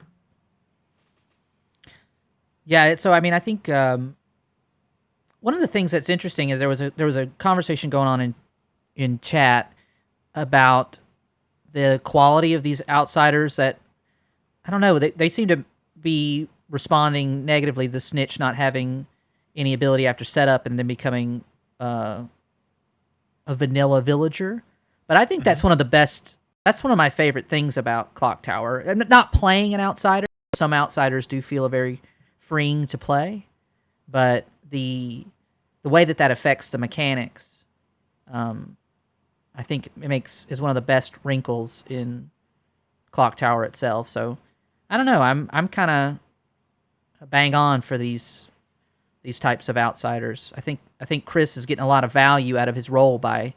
Yeah, so I mean, I think one of the things that's interesting is there was a conversation going on in chat about the quality of these outsiders that, I don't know, they seem to be responding negatively to the Snitch not having any ability after setup and then becoming a vanilla villager. But I think that's one of the best, that's one of my favorite things about Clock Tower. I'm not playing an outsider. Some outsiders do feel very freeing to play, but the way that affects the mechanics, I think it is one of the best wrinkles in Clock Tower itself. So I don't know. I'm kind of bang on for these types of outsiders. I think Chris is getting a lot of value out of his role by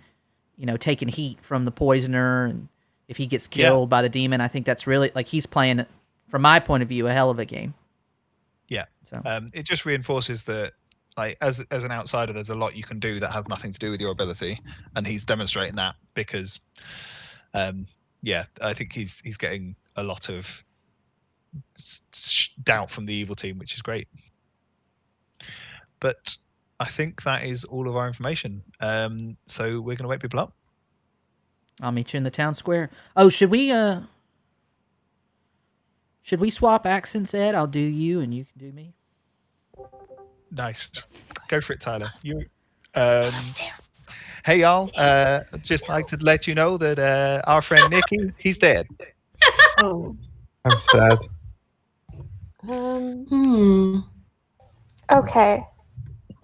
taking heat from the poisoner, and if he gets killed by the demon, I think that's really like he's playing, from my point of view, a hell of a game. Yeah. So it just reinforces that, like, as an outsider, there's a lot you can do that has nothing to do with your ability, and he's demonstrating that because, I think he's getting a lot of doubt from the evil team, which is great. But I think that is all of our information. So we're going to wake people up. I'll meet you in the town square. Oh, should we swap accents, Ed? I'll do you, and you can do me. Nice. Go for it, Tyler. You. Hey, y'all. I'd just like to let you know that our friend Nicky, he's dead. Oh. I'm sad. Okay.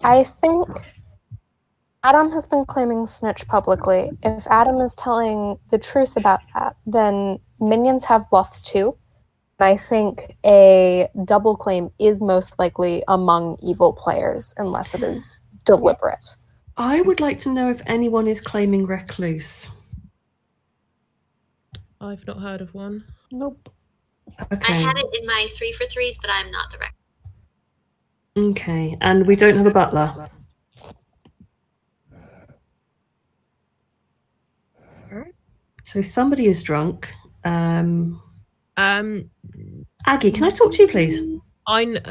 I think Adam has been claiming Snitch publicly. If Adam is telling the truth about that, then minions have bluffs too. And I think a double claim is most likely among evil players, unless it is deliberate. I would like to know if anyone is claiming Recluse. I've not heard of one. Nope. Okay. I had it in my 3 for 3s, but I'm not the record. Okay, and we don't have a butler. So somebody is drunk. Aggie, can I talk to you, please?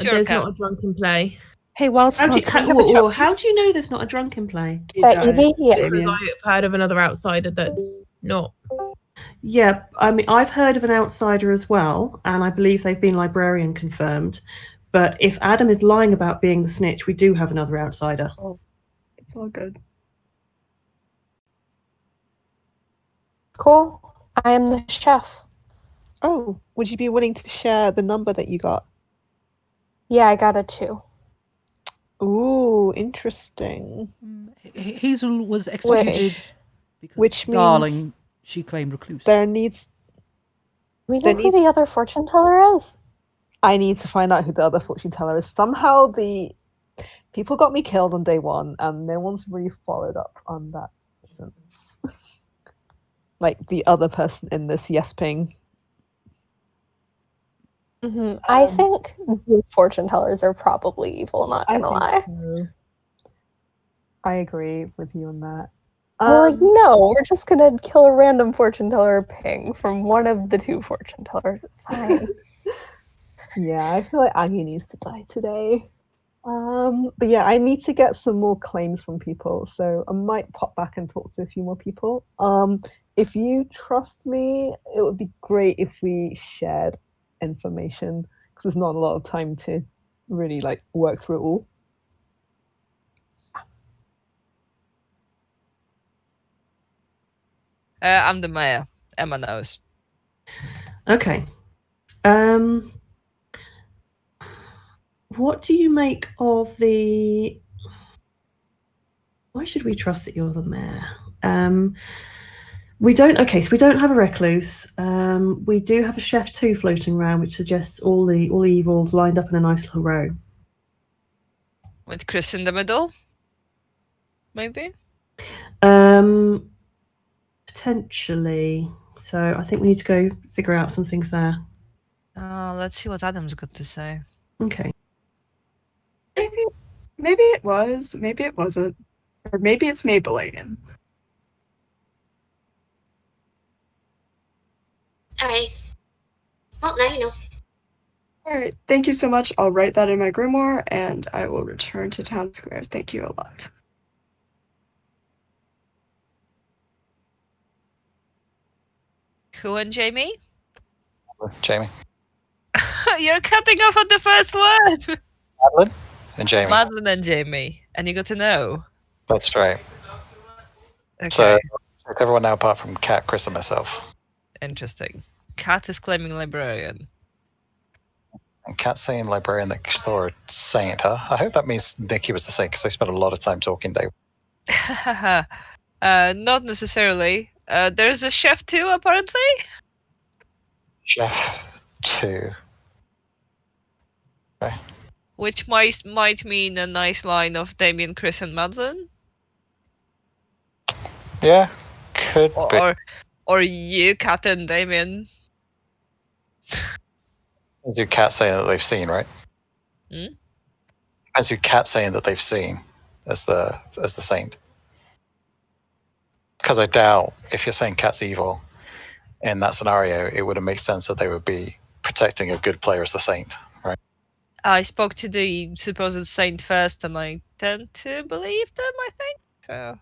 There's not a drunken play. Hey, whilst How do you know there's not a drunken play? Because I've heard of another outsider that's not. Yeah, I mean, I've heard of an outsider as well, and I believe they've been librarian confirmed. But if Adam is lying about being the snitch, we do have another outsider. Oh, it's all good. Cool. I am the chef. Oh, would you be willing to share the number that you got? Yeah, I got a 2. Ooh, interesting. Hazel was executed because which means darling, she claimed Recluse. There needs. We know who the other fortune teller is. I need to find out who the other fortune teller is. Somehow the people got me killed on day 1, and no one's really followed up on that since. Like the other person in this yes ping. I think the fortune tellers are probably evil, not gonna lie. So. I agree with you on that. We're like, no, we're just gonna kill a random fortune teller ping from one of the 2 fortune tellers. Fine. Yeah, I feel like Aggie needs to die today. But yeah, I need to get some more claims from people, so I might pop back and talk to a few more people. If you trust me, it would be great if we shared information, because there's not a lot of time to really like work through it all. I'm the mayor. Emma knows. Okay. What do you make of the... Why should we trust that you're the mayor? We don't have a recluse. We do have a chef 2 floating around, which suggests all the evils lined up in a nice little row. With Chris in the middle? Maybe? Potentially. So I think we need to go figure out some things there. Let's see what Adam's got to say. Okay. Maybe it was, maybe it wasn't. Or maybe it's Maybelline. All right. Well, now you know. All right. Thank you so much. I'll write that in my grimoire, and I will return to Town Square. Thank you a lot. Who and Jamie? Jamie. You're cutting off at the first word. Madeline and Jamie. Madeline and Jamie. And you got to know. That's right. Okay. So everyone now apart from Kat, Chris, and myself. Interesting. Kat is claiming librarian. And Kat saying librarian that saw her saying her. I hope that means Nikki was the same, because I spent a lot of time talking to her. Not necessarily. There's a chef 2, apparently. Chef 2. Okay. Which might mean a nice line of Damien, Chris, and Madeline. Yeah, Could be. Or you, Kat and Damien. As you Cat saying that they've seen, right? Hmm? As you Cat saying that they've seen as the saint. Because I doubt if you're saying Cat's evil in that scenario, it would have made sense that they would be protecting a good player as the saint, right? I spoke to the supposed saint first, and I tend to believe them, I think. So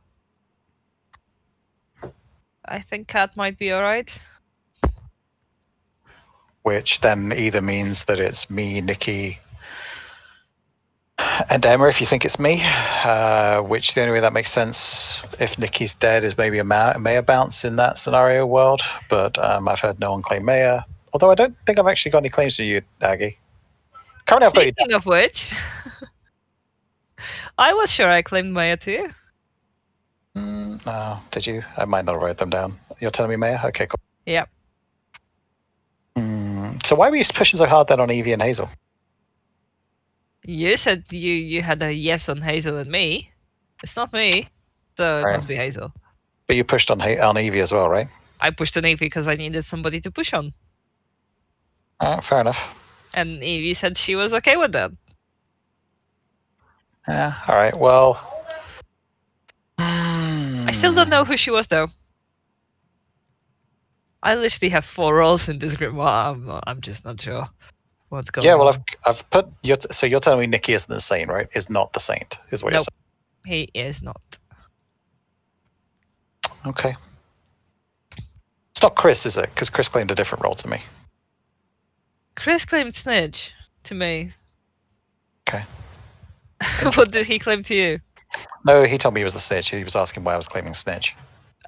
I think Cat might be alright. Which then either means that it's me, Nikki, and Emma, if you think it's me, which the only way that makes sense if Nikki's dead is maybe a Maya bounce in that scenario world, but I've heard no one claim Maya. Although I don't think I've actually got any claims to you, Aggie. Currently, I've got you. Speaking of which, I was sure I claimed Maya too. No, did you? I might not write them down. You're telling me Maya? Okay, cool. Yep. So why were you pushing so hard then on Evie and Hazel? You said you had a yes on Hazel and me. It's not me, so it Right. must be Hazel. But you pushed on Evie as well, right? I pushed on Evie because I needed somebody to push on. Fair enough. And Evie said she was okay with that. Yeah, all right. Well, I still don't know who she was though. I literally have 4 roles in this group. Well, I'm just not sure what's going on. yeah. Well, I've put so you're telling me Nikki isn't the saint, right? Is not the saint, is what you're Nope. saying. He is not. Okay. It's not Chris, is it? Because Chris claimed a different role to me. Chris claimed Snitch to me. Okay. What did he claim to you? No, he told me he was the snitch. He was asking why I was claiming snitch.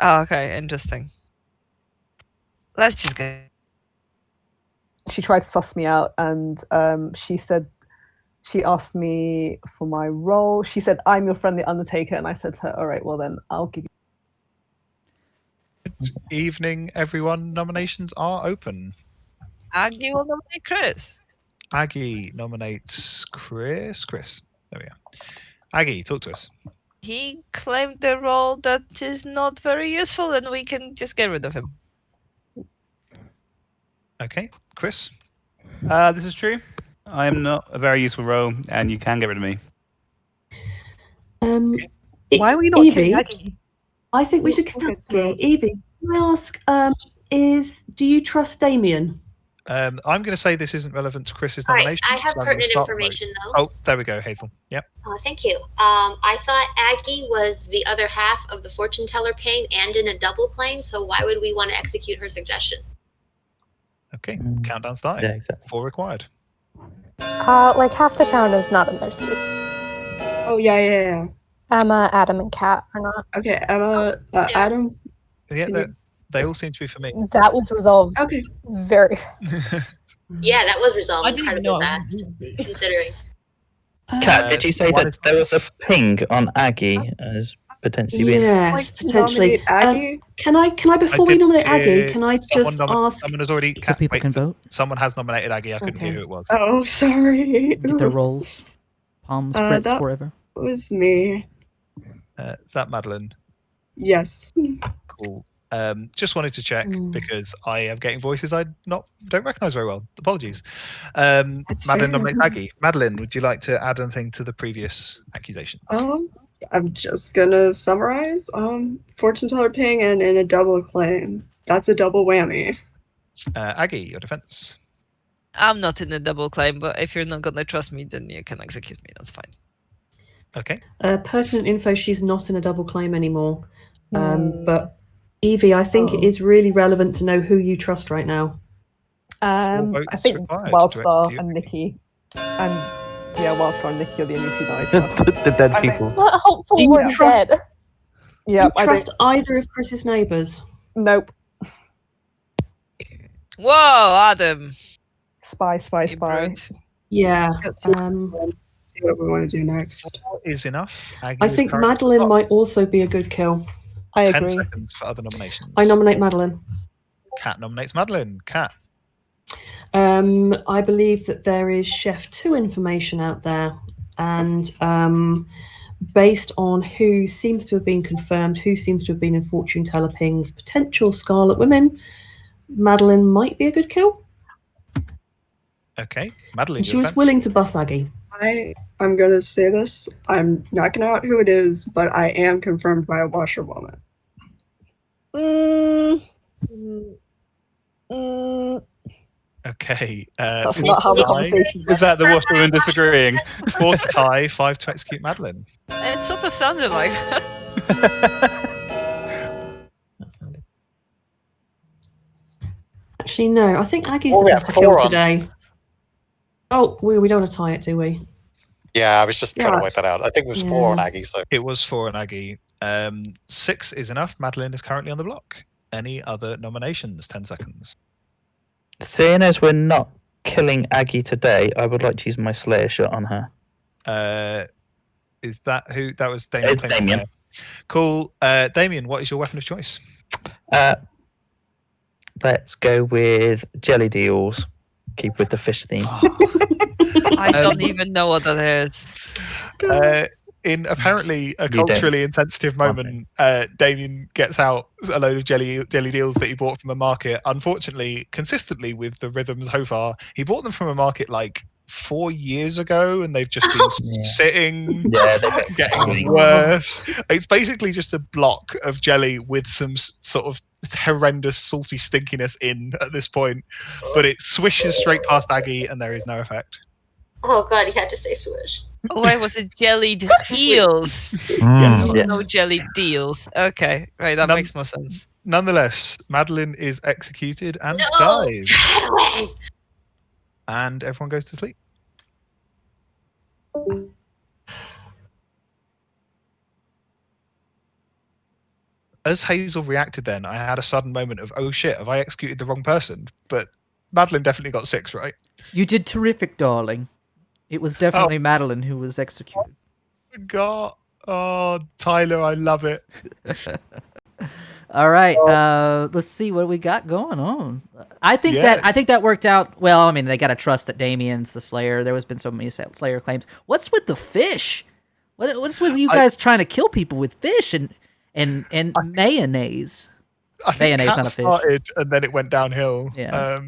Oh, okay, interesting. Let's just go. She tried to suss me out, and she asked me for my role. She said, "I'm your friend, the Undertaker," and I said to her, "All right, well then, I'll give you." Evening, everyone. Nominations are open. Aggie will nominate Chris. Aggie nominates Chris. There we go. Aggie, talk to us. He claimed the role that is not very useful, and we can just get rid of him. Okay, Chris. This is true. I am not a very useful role, and you can get rid of me. Why were you not Evie? Aggie? I think we should kill Aggie. Evie, can I ask, do you trust Damien? I'm going to say this isn't relevant to Chris's All right, nomination. I have so I'm gonna pertinent start information though. Oh, there we go, Hazel. Yep. Oh, thank you. I thought Aggie was the other half of the fortune teller paying and in a double claim, so why would we want to execute her suggestion? Okay, countdown starting. Yeah, exactly. 4 required. Like half the town is not in their seats. Oh, yeah. Emma, Adam, and Kat are not. Okay, Emma, Adam. Yeah, they all seem to be for me. That was resolved Okay. very fast. Yeah, that was resolved I didn't incredibly know. fast, considering. Kat, did you say one that is- there was a ping on Aggie as potentially being? Yes, potentially. Aggie? Can I before we did nominate Aggie, hear can I just ask? Someone has already. So people can vote. Someone has nominated Aggie. I couldn't Okay. hear who it was. Oh, sorry. Get their rolls. Palms, Fritz, that- wherever. It was me. Is that Madeline? Yes. Cool. Just wanted to check Mm. because I am getting voices I don't recognise very well. Apologies. Madeline fair. nominates Aggie. Madeline, would you like to add anything to the previous accusations? I'm just gonna summarize. Fortune teller ping and in a double claim. That's a double whammy. Aggie, your defense. I'm not in a double claim, but if you're not gonna trust me, then you can execute me. That's fine. Okay. Pertinent info, she's not in a double claim anymore. But Evie, I think it is really relevant to know who you trust right now. votes I think required, Wildstar directly. and Nikki, and yeah, Wildstar and Nikki are the only two that I trust. The dead people. Not hopeful Do you we're trust- dead. Yeah, Do you trust either of Chris's neighbours? Nope. Whoa, Adam. Spy. you brute. Yeah. See what we want to do next. Is enough. Aggie I is think currently Madeline top. might also be a good kill. I 10 agree. seconds for other nominations. I nominate Madeline. Kat nominates Madeline. Kat. I believe that there is Chef 2 information out there, and based on who seems to have been confirmed, who seems to have been in Fortune Teller Ping's potential Scarlet Women, Madeline might be a good kill. Okay, Madeline, And she was willing to bust Aggie. I'm going to say this. I'm not going to out who it is, but I am confirmed by a washerwoman. Okay. That's not how the conversation Is that the washerwoman disagreeing? 4 to tie, 5 to execute Madeline. It sort of sounded like that. Actually, no. I think Aggie's Oh, the we have better kill 4 on. today. Oh, we don't want to tie it, do we? Yeah, I was just trying Yeah. to work that out. I think it was 4 on Aggie. So It was 4 on Aggie. 6 is enough. Madeline is currently on the block. Any other nominations? 10 seconds. Seeing as we're not killing Aggie today, I would like to use my Slayer shot on her. Is that who? That was Damien. It's Damien. Cool. Damien, what is your weapon of choice? Let's go with jelly deals. Keep with the fish theme. I don't even know what that is. In apparently a You don't. culturally insensitive moment, Damien gets out a load of jelly deals that he bought from a market. Unfortunately, consistently with the rhythms so far, he bought them from a market like 4 years ago, and they've just been sitting, getting worse. It's basically just a block of jelly with some sort of horrendous salty stinkiness in at this point, but it swishes straight past Aggie, and there is no effect. Oh god, you had to say swish. Oh, why was it jellied eels? Yes. No jellied deals. Okay, right, that makes more sense. Nonetheless, Madeline is executed and No! dies. Get away! And everyone goes to sleep. As Hazel reacted then, I had a sudden moment of, oh shit, have I executed the wrong person? But Madeline definitely got 6, right? You did terrific, darling. It was definitely Madeline who was executed. God. Oh, Tyler, I love it. All right, let's see what we got going on. I think Yeah. that worked out well. I mean, they got to trust that Damien's the Slayer. There has been so many Slayer claims. What's with the fish? What's with you guys trying to kill people with fish and mayonnaise? I think Mayonnaise Cat on a fish. started and then it went downhill. Yeah.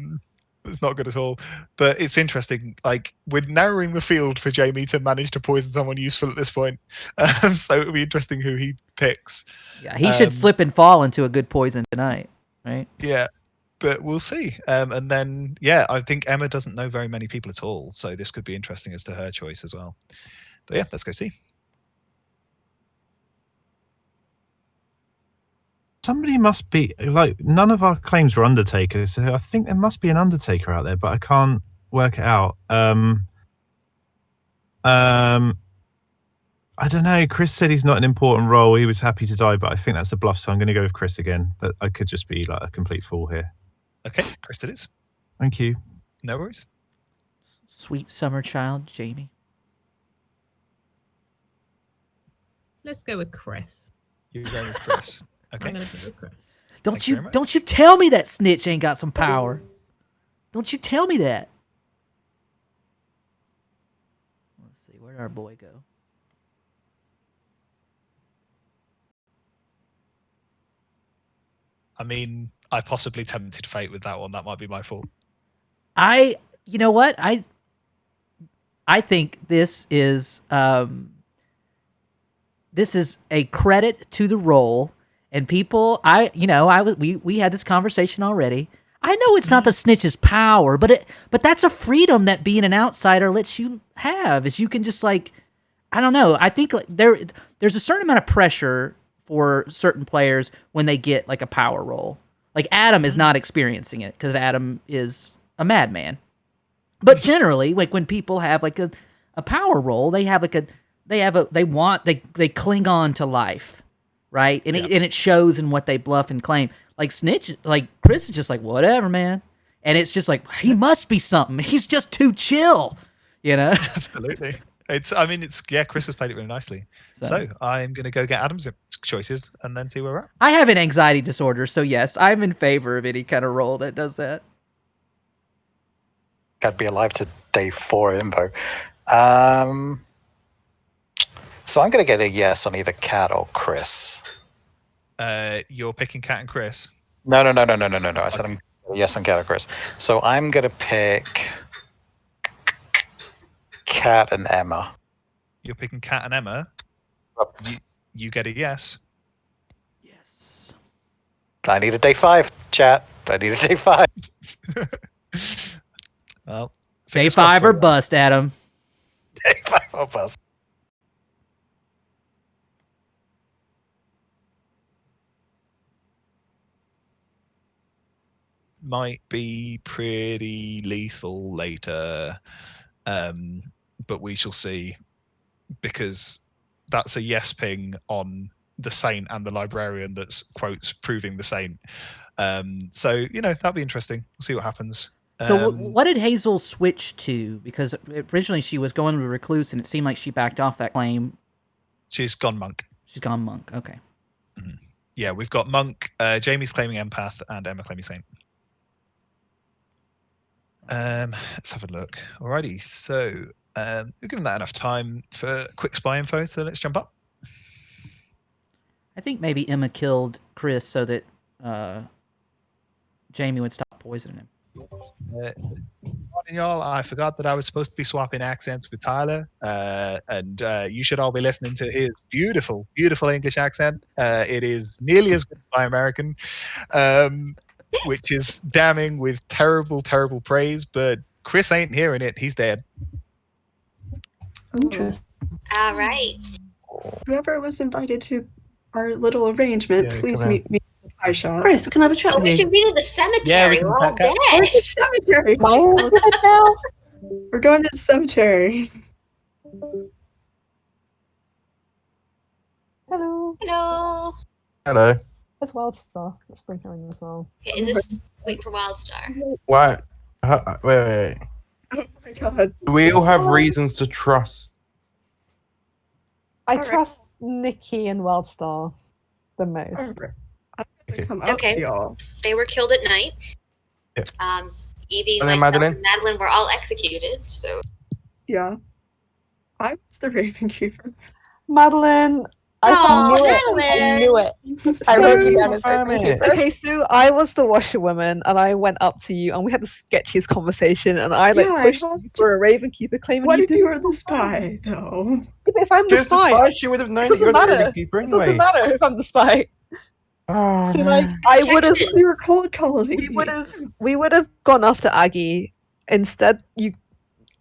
It's not good at all. But it's interesting. Like, we're narrowing the field for Jamie to manage to poison someone useful at this point. So it'll be interesting who he picks. Yeah, he should slip and fall into a good poison tonight, right? Yeah, but we'll see. And then, yeah, I think Emma doesn't know very many people at all. So this could be interesting as to her choice as well. But yeah, let's go see. Somebody must be like, none of our claims were Undertakers, so I think there must be an Undertaker out there, but I can't work it out. I don't know. Chris said he's not an important role. He was happy to die, but I think that's a bluff, so I'm going to go with Chris again. But I could just be like a complete fool here. Okay, Chris it is. Thank you. No worries. Sweet summer child, Jamie. Let's go with Chris. You're going with Chris. Okay. I'm gonna go with Chris. Don't you tell me that Snitch ain't got some power. Don't you tell me that. Let's see, where'd our boy go? I mean, I possibly tempted fate with that one. That might be my fault. You know what? I think this is a credit to the role. And people, we had this conversation already. I know it's not the Snitch's power, but that's a freedom that being an outsider lets you have. Is you can just like, I don't know. I think like there's a certain amount of pressure for certain players when they get like a power role. Like Adam is not experiencing it because Adam is a madman. But generally, like when people have like a power role, they have like they cling on to life. Right, and it shows in what they bluff and claim. Like Snitch, like Chris is just like whatever, man, and it's just like he must be something. He's just too chill, you know. Absolutely, Chris has played it really nicely. So I'm gonna go get Adam's choices and then see where we're at. I have an anxiety disorder, so yes, I'm in favor of any kind of role that does that. I'd be alive to day 4 info. So I'm going to get a yes on either Cat or Chris. You're picking Cat and Chris. No. I said I'm yes on Cat or Chris. So I'm going to pick Cat and Emma. You're picking Cat and Emma. You get a yes. Yes. I need a day 5, chat. I need a day 5. Well, day 5 or bust, Adam. Day 5 or bust. Might be pretty lethal later, but we shall see, because that's a yes ping on the Saint and the Librarian that's quotes proving the Saint. So that'll be interesting. We'll see what happens. So what did Hazel switch to? Because originally she was going to Recluse, and it seemed like she backed off that claim. She's gone Monk. She's gone Monk. Okay. Mm-hmm. Yeah, we've got Monk. Jamie's claiming Empath, and Emma claiming Saint. Let's have a look. Alrighty, so we've given that enough time for quick spy info, so let's jump up. I think maybe Emma killed Chris so that Jamie would stop poisoning him. Morning, y'all. I forgot that I was supposed to be swapping accents with Tyler, and you should all be listening to his beautiful, beautiful English accent. It is nearly as good as my American, which is damning with terrible, terrible praise, but Chris ain't hearing it. He's dead. Interesting. All right. Whoever was invited to our little arrangement, please meet me at the pie shop. Chris, can I have a chat with We you? should meet at the cemetery. we can We're all pack up. dead. Where's the cemetery? now? We're going to the cemetery. Hello. Hello. Hello. It's Wildstar. Let's bring her in as well. Okay, is this wait for Wildstar? What? Wait. Oh my god. Do we all have reasons to trust? I trust Nikki and Wildstar the most. Come out to y'all. They were killed at night. Yep. Evie, And then myself, Madeline? and Madeline were all executed. So Yeah. I was the Raven Keeper. Madeline, I knew Madeline. it. I knew it. I wrote you down as Raven Keeper. Okay, so I was the washerwoman, and I went up to you, and we had the sketchiest conversation, and I pushed you for a Raven Keeper claim. What and if you were the spy, though? Yeah, but if I'm the Just spy, she would have known it that doesn't you're the matter. Raven Keeper It anyway. doesn't matter if I'm the spy. Oh, So no. like, I would have. We were cold calling. We would have gone after Aggie. Instead,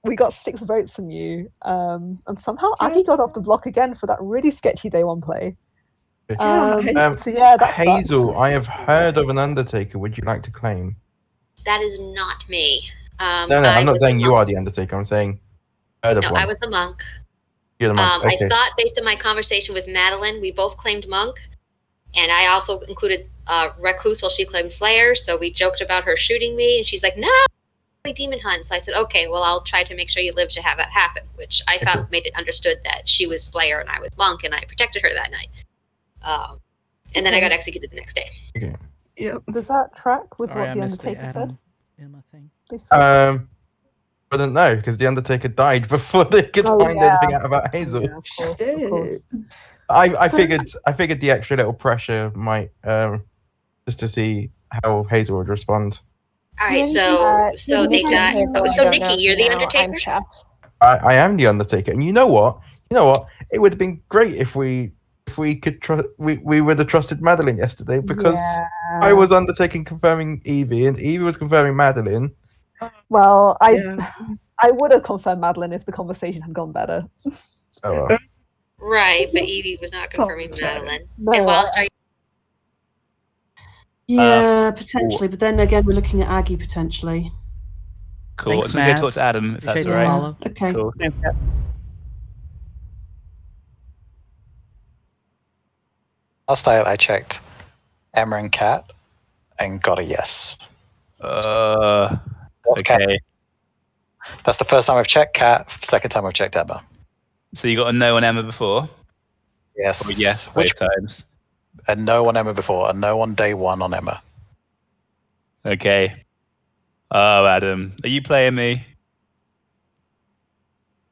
we got 6 votes on you, and somehow Aggie got off the block again for that really sketchy day 1 play. So yeah, that Hazel, sucks. I have heard of an Undertaker. Would you like to claim? that is not me. No, I I'm not was saying the you monk. are the Undertaker. I'm saying heard of No, one. I was the monk. You're the monk. Okay. I thought based on my conversation with Madeline, we both claimed monk, and I also included Recluse while she claimed Slayer. So we joked about her shooting me, and she's like, "No, demon hunt." So I said, "Okay, well, I'll try to make sure you live to have that happen," which I thought made it understood that she was Slayer and I was monk, and I protected her that night. And then I got executed the next day. Okay. Yep. Does that track with Sorry, I what the missed the Undertaker said? Adam Emma thing. I don't know because the Undertaker died before they could find anything out about Hazel. Yeah, of course. I So- figured the extra little pressure might just to see how Hazel would respond. All right, so they died. So Nikki, you're the Undertaker. I'm Chef. I am the Undertaker, and you know what? It would have been great if we could we were the trusted Madeline yesterday because I was Undertaking confirming Evie, and Evie was confirming Madeline. Well, I would have confirmed Madeline if the conversation had gone better. Oh well. Right, but Evie was not confirming Madeline. No, And Wildstar, Yeah, potentially. But then again, we're looking at Aggie potentially. Cool. Thanks, I'm going to Maz. talk to Adam if that's Appreciate all the right. follow. Okay. Cool. Last night I checked Emma and Cat and got a yes. Okay. Cat. That's the first time I've checked Cat. Second time I've checked Emma. So you got a no on Emma before? Yes. Or yes, both times. A no on Emma before. A no on day 1 on Emma. Okay. Oh, Adam, are you playing me?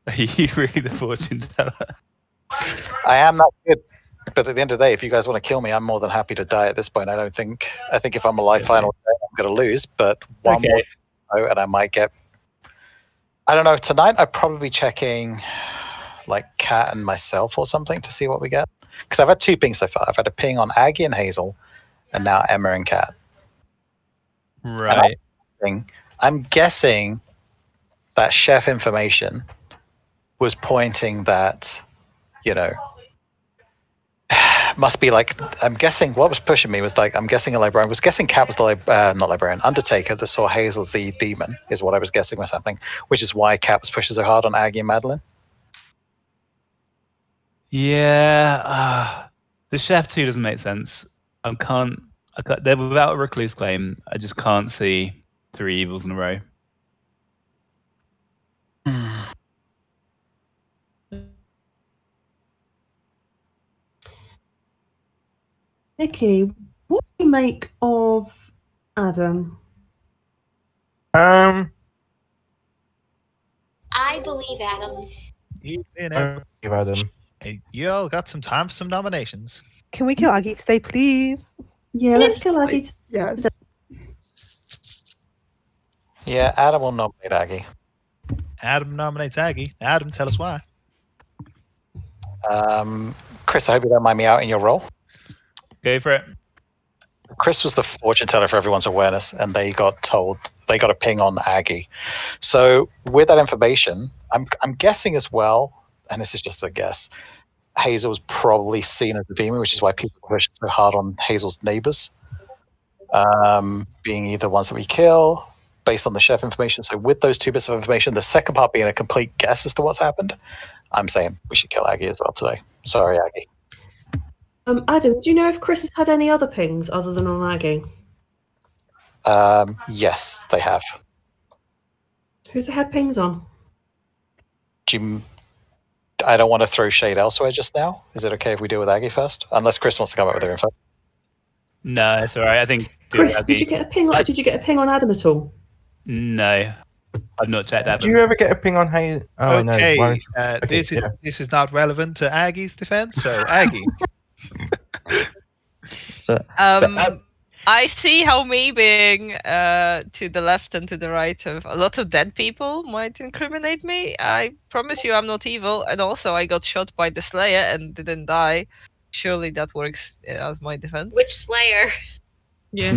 Are you really the fortune teller? I am that good. But at the end of the day, if you guys want to kill me, I'm more than happy to die at this point. I think if I'm alive final day, I'm going to lose. But one more, and I might get. I don't know. Tonight, I'd probably be checking, like Kat and myself or something to see what we get. Because I've had 2 pings so far. I've had a ping on Aggie and Hazel, and now Emma and Kat. Right. I'm guessing that chef information was pointing that, must be like, I'm guessing what was pushing me was like, I'm guessing a librarian. I was guessing Kat was the not librarian, Undertaker that saw Hazel as the demon is what I was guessing was happening, which is why Kat was pushing so hard on Aggie and Madeline. Yeah, the chef too doesn't make sense. I can't. They're without a recluse claim. I just can't see 3 evils in a row. Nikki, what do you make of Adam? I believe Adam. Adam. Hey, you all got some time for some nominations. Can we kill Aggie today, please? Yeah, let's kill Aggie. Yes. Yeah, Adam will nominate Aggie. Adam nominates Aggie. Adam, tell us why. Chris, I hope you don't mind me out in your role. Go for it. Chris was the fortune teller for everyone's awareness, and they got a ping on Aggie. So with that information, I'm guessing as well, and this is just a guess, Hazel was probably seen as the demon, which is why people push so hard on Hazel's neighbors, being either ones that we kill based on the chef information. So with those 2 bits of information, the second part being a complete guess as to what's happened, I'm saying we should kill Aggie as well today. Sorry, Aggie. Adam, do you know if Chris has had any other pings other than on Aggie? Yes, they have. Who's they had pings on? I don't want to throw shade elsewhere just now. Is it okay if we deal with Aggie first? Unless Chris wants to come up with their info. No, it's all right. I think. Chris, did you get a ping? Did you get a ping on Adam at all? No, I've not checked Adam. Do you ever get a ping on Hazel? Oh, okay, no. This is not relevant to Aggie's defense. So Aggie. I see how me being to the left and to the right of a lot of dead people might incriminate me. I promise you I'm not evil, and also I got shot by the Slayer and didn't die. Surely that works as my defense. Which Slayer? Yeah.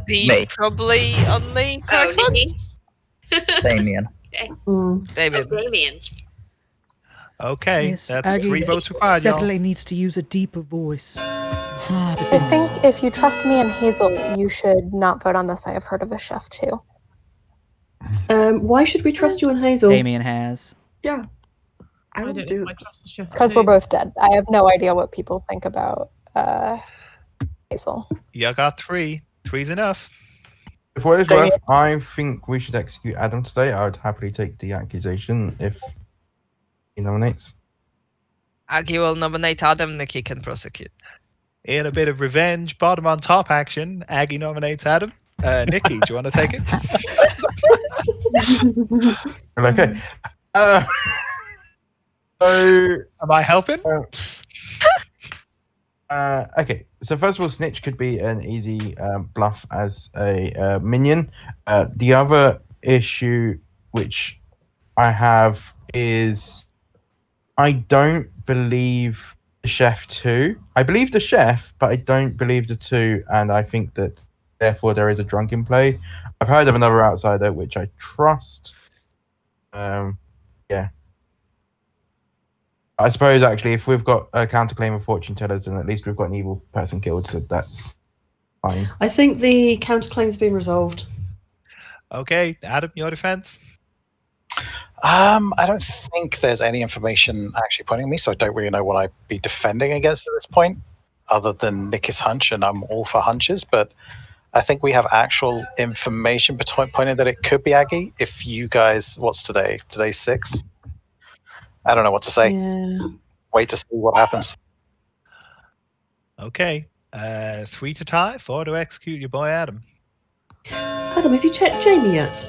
The probably only correct one? Nikki? Damien. Okay. Damien. Oh, Damien. Okay, Yes, that's Aggie 3 votes required, y'all. Definitely needs to use a deeper voice. I think if you trust me and Hazel, you should not vote on this. I have heard of a chef too. Why should we trust you and Hazel? Damien has. Yeah. I don't know if I trust the chef. Because we're both dead. I have no idea what people think about Hazel. You got 3. 3's enough. If what it's worth, I think we should execute Adam today. I would happily take the accusation if he nominates. Aggie will nominate Adam, Nikki can prosecute. In a bit of revenge, bottom on top action, Aggie nominates Adam. Nikki, do you want to take it? Okay. So, am I helping? Okay. So first of all, Snitch could be an easy bluff as a minion. The other issue which I have is I don't believe the chef too. I believe the chef, but I don't believe the 2, and I think that therefore there is a drunken play. I've heard of another outsider which I trust. Yeah. I suppose actually if we've got a counterclaim of fortune tellers, then at least we've got an evil person killed, so that's fine. I think the counterclaim's been resolved. Okay, Adam, your defense? I don't think there's any information actually pointing me, so I don't really know what I'd be defending against at this point, other than Nikki's hunch, and I'm all for hunches, but I think we have actual information pointing that it could be Aggie. If you guys, what's today? Today's 6? I don't know what to say. Yeah. Wait to see what happens. Okay, 3 to tie, 4 to execute your boy Adam. Adam, have you checked Jamie yet?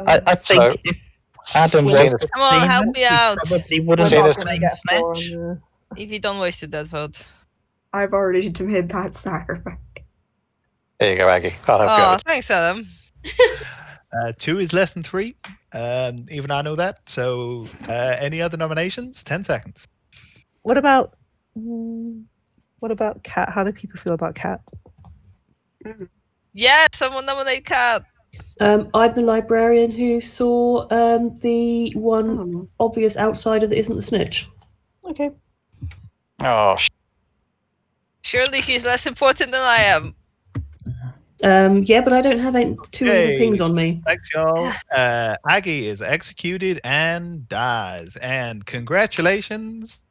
I think Adam was Shane the is- Come on, help demon, me he out. probably We're wouldn't not have gonna claimed get 4 Snitch. on this. If you don't wasted that vote. I've already made that sacrifice. There you go, Aggie. I'll help you Oh, out. thanks, Adam. 2 is less than 3. Even I know that. So, any other nominations? 10 seconds. What about Cat? How do people feel about Cat? Yeah, someone nominate Cat. I'm the librarian who saw the one obvious outsider that isn't the snitch. Okay. Oh, Surely she's less important than I am. Yeah, but I don't have two evil pings on me. Thanks, y'all. Aggie is executed and dies. And congratulations.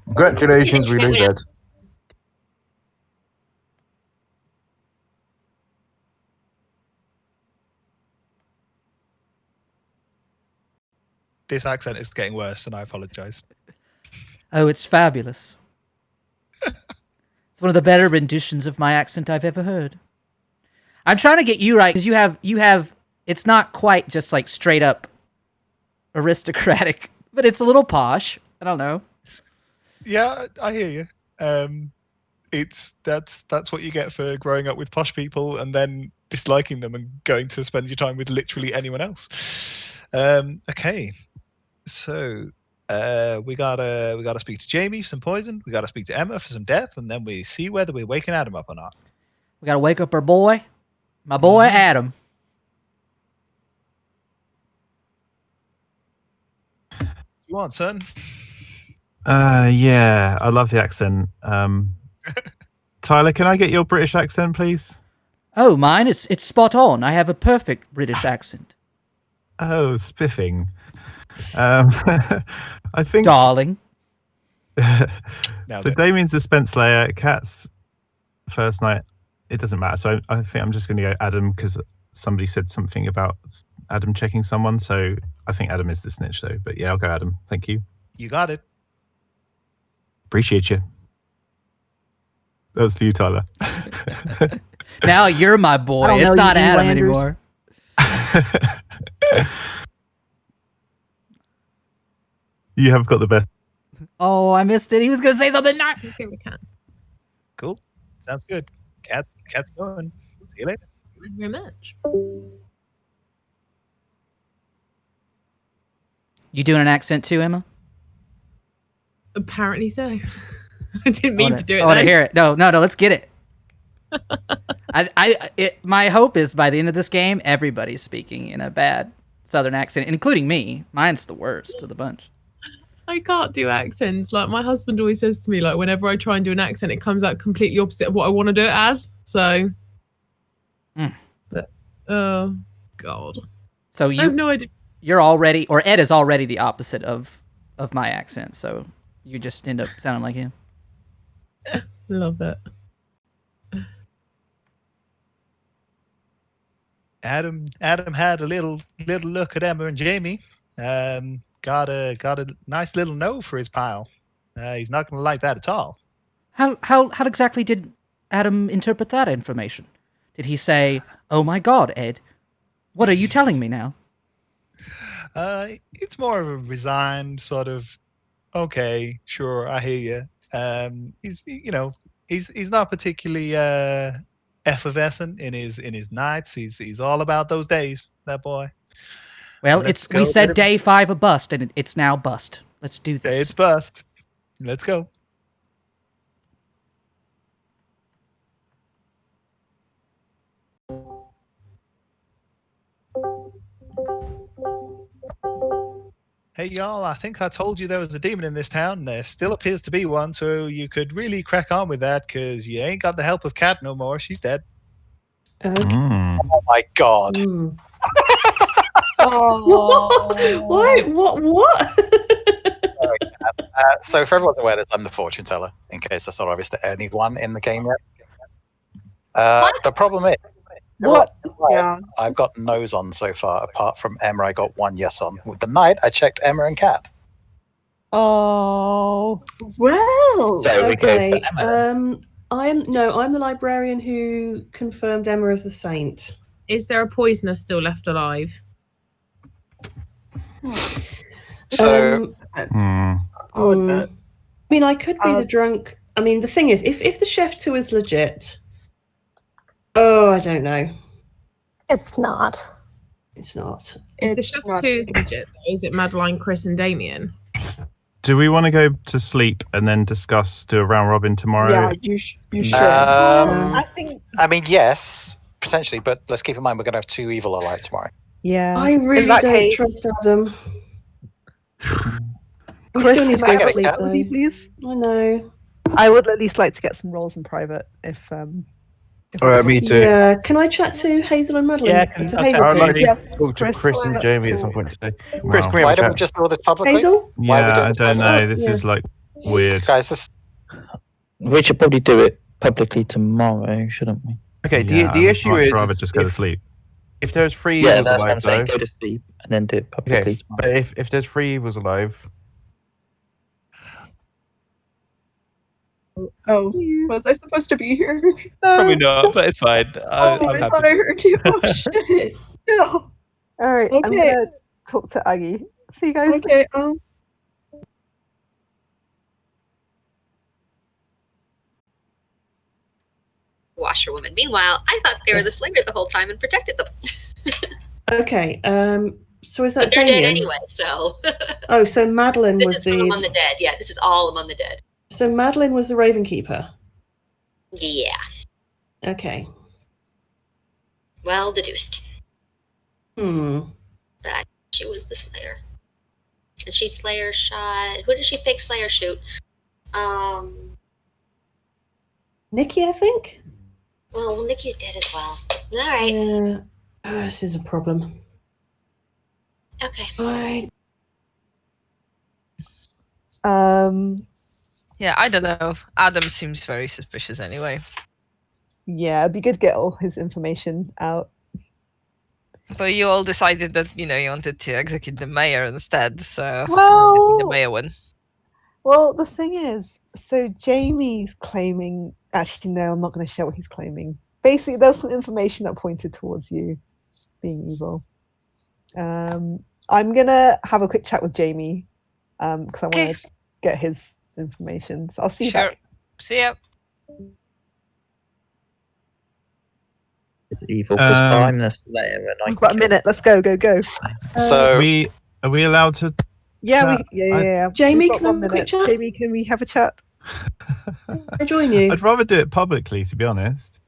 Congratulations, we lose it. This accent is getting worse, and I apologize. Oh, it's fabulous. It's one of the better renditions of my accent I've ever heard. I'm trying to get you right because you have. It's not quite just like straight up aristocratic, but it's a little posh. I don't know. Yeah, I hear you. That's what you get for growing up with posh people and then disliking them and going to spend your time with literally anyone else. Okay, so we gotta speak to Jamie for some poison. We gotta speak to Emma for some death, and then we see whether we're waking Adam up or not. We gotta wake up our boy, my boy Adam. You want, son? Yeah, I love the accent. Tyler, can I get your British accent, please? Oh, mine it's spot on. I have a perfect British accent. Oh, spiffing. I think, darling. So Damien's the Spence Slayer. Cat's first night. It doesn't matter. So I think I'm just going to go Adam because somebody said something about Adam checking someone. So I think Adam is the snitch, though. But yeah, I'll go Adam. Thank you. You got it. Appreciate you. That was for you, Tyler. Now you're my boy. It's not Adam anymore. You have got the best. Oh, I missed it. He was gonna say something. Not. Cool. Sounds good. Cat's going. See you later. Thank you very much. You doing an accent too, Emma? Apparently so. I didn't mean to do it. I want to hear it. No. Let's get it. My hope is by the end of this game, everybody's speaking in a bad Southern accent, including me. Mine's the worst of the bunch. I can't do accents. Like my husband always says to me, like whenever I try and do an accent, it comes out completely opposite of what I want to do it as. So, but oh god. So I have no idea. You're already, or Ed is already the opposite of my accent. So you just end up sounding like him. Love it. Adam had a little look at Emma and Jamie. Got a nice little no for his pile. He's not going to like that at all. How exactly did Adam interpret that information? Did he say, "Oh my God, Ed, what are you telling me now"? It's more of a resigned sort of, okay, sure, I hear you. He's not particularly effervescent in his nights. He's all about those days. That boy. Well, we said day 5 a bust, and it's now bust. Let's do this. It's bust. Let's go. Hey, y'all, I think I told you there was a demon in this town. There still appears to be one, so you could really crack on with that, because you ain't got the help of Kat no more. She's dead. Oh, my God. Oh. What? So for everyone's awareness, I'm the fortune teller, in case that's not obvious to anyone in the game yet. The problem is, Yeah. I've got no's on so far. Apart from Emma, I got 1 yes on. With the night, I checked Emma and Kat. Oh. Well. Okay. I'm the librarian who confirmed Emma as the saint. Is there a poisoner still left alive? So, I would bet. I mean, I could be the drunk. I mean, the thing is, if the chef 2 is legit, I don't know. It's not. It's not. If the chef 2 is legit, is it Madeline, Chris, and Damien? Do we want to go to sleep and then do a round robin tomorrow? Yeah, you should. I think. I mean, yes, potentially, but let's keep in mind we're going to have 2 evil alive tomorrow. Yeah. I really don't trust Adam. We Chris, still need to can I go to have a sleep, chat with you, though. please? I know. I would at least like to get some roles in private if me too. Yeah, can I chat to Hazel and Madeline? Yeah, to I'll Hazel, I would like please? to talk to Chris and Jamie at some point today. Chris, Wow. can we Why have a don't we chat? just do all this publicly? Hazel? Why are we Yeah, doing I this don't publicly? know. This Yeah. is like weird. Guys, this. We should probably do it publicly tomorrow, shouldn't we? Okay, Yeah, the I'd issue much is rather just go to sleep. if there's 3 Yeah, evils that's what alive I'm saying. though. Go to sleep and then do it publicly Okay, tomorrow. but if there's 3 evils alive, Oh, was I supposed to be here? Probably not, but it's fine. Oh, I'm I happy. thought I heard you. Oh shit! No. All right, I'm Okay. gonna talk to Aggie. See you guys. Okay. Washerwoman. Meanwhile, I thought they were the Slayer the whole time and protected them. Okay. So is that But they're dead Damien? anyway, so. Oh, so Madeline This was is from the. Among the Dead. Yeah, this is all Among the Dead. So Madeline was the Raven Keeper. Yeah. Okay. Well deduced. Hmm. But she was the Slayer. And she Slayer shot. Who did she fake Slayer shoot? Nikki, I think. Well, Nikki's dead as well. All right. Yeah. This is a problem. Okay. Fine. Yeah, I don't know. Adam seems very suspicious anyway. Yeah, it'd be good to get all his information out. But you all decided that, you wanted to execute the mayor instead, so Well- the mayor win. Well, the thing is, so Jamie's claiming. Actually, no, I'm not going to share what he's claiming. Basically, there was some information that pointed towards you being evil. I'm gonna have a quick chat with Jamie because I want to get his information. So I'll see you Sure. back. See ya. It's evil because I'm the Slayer and I We've got a minute. Let's go. So are we allowed to? Yeah, chat? yeah. Jamie, We've got can I have 1 a quick minute. chat? Jamie, can we have a chat? I join you. I'd rather do it publicly, to be honest.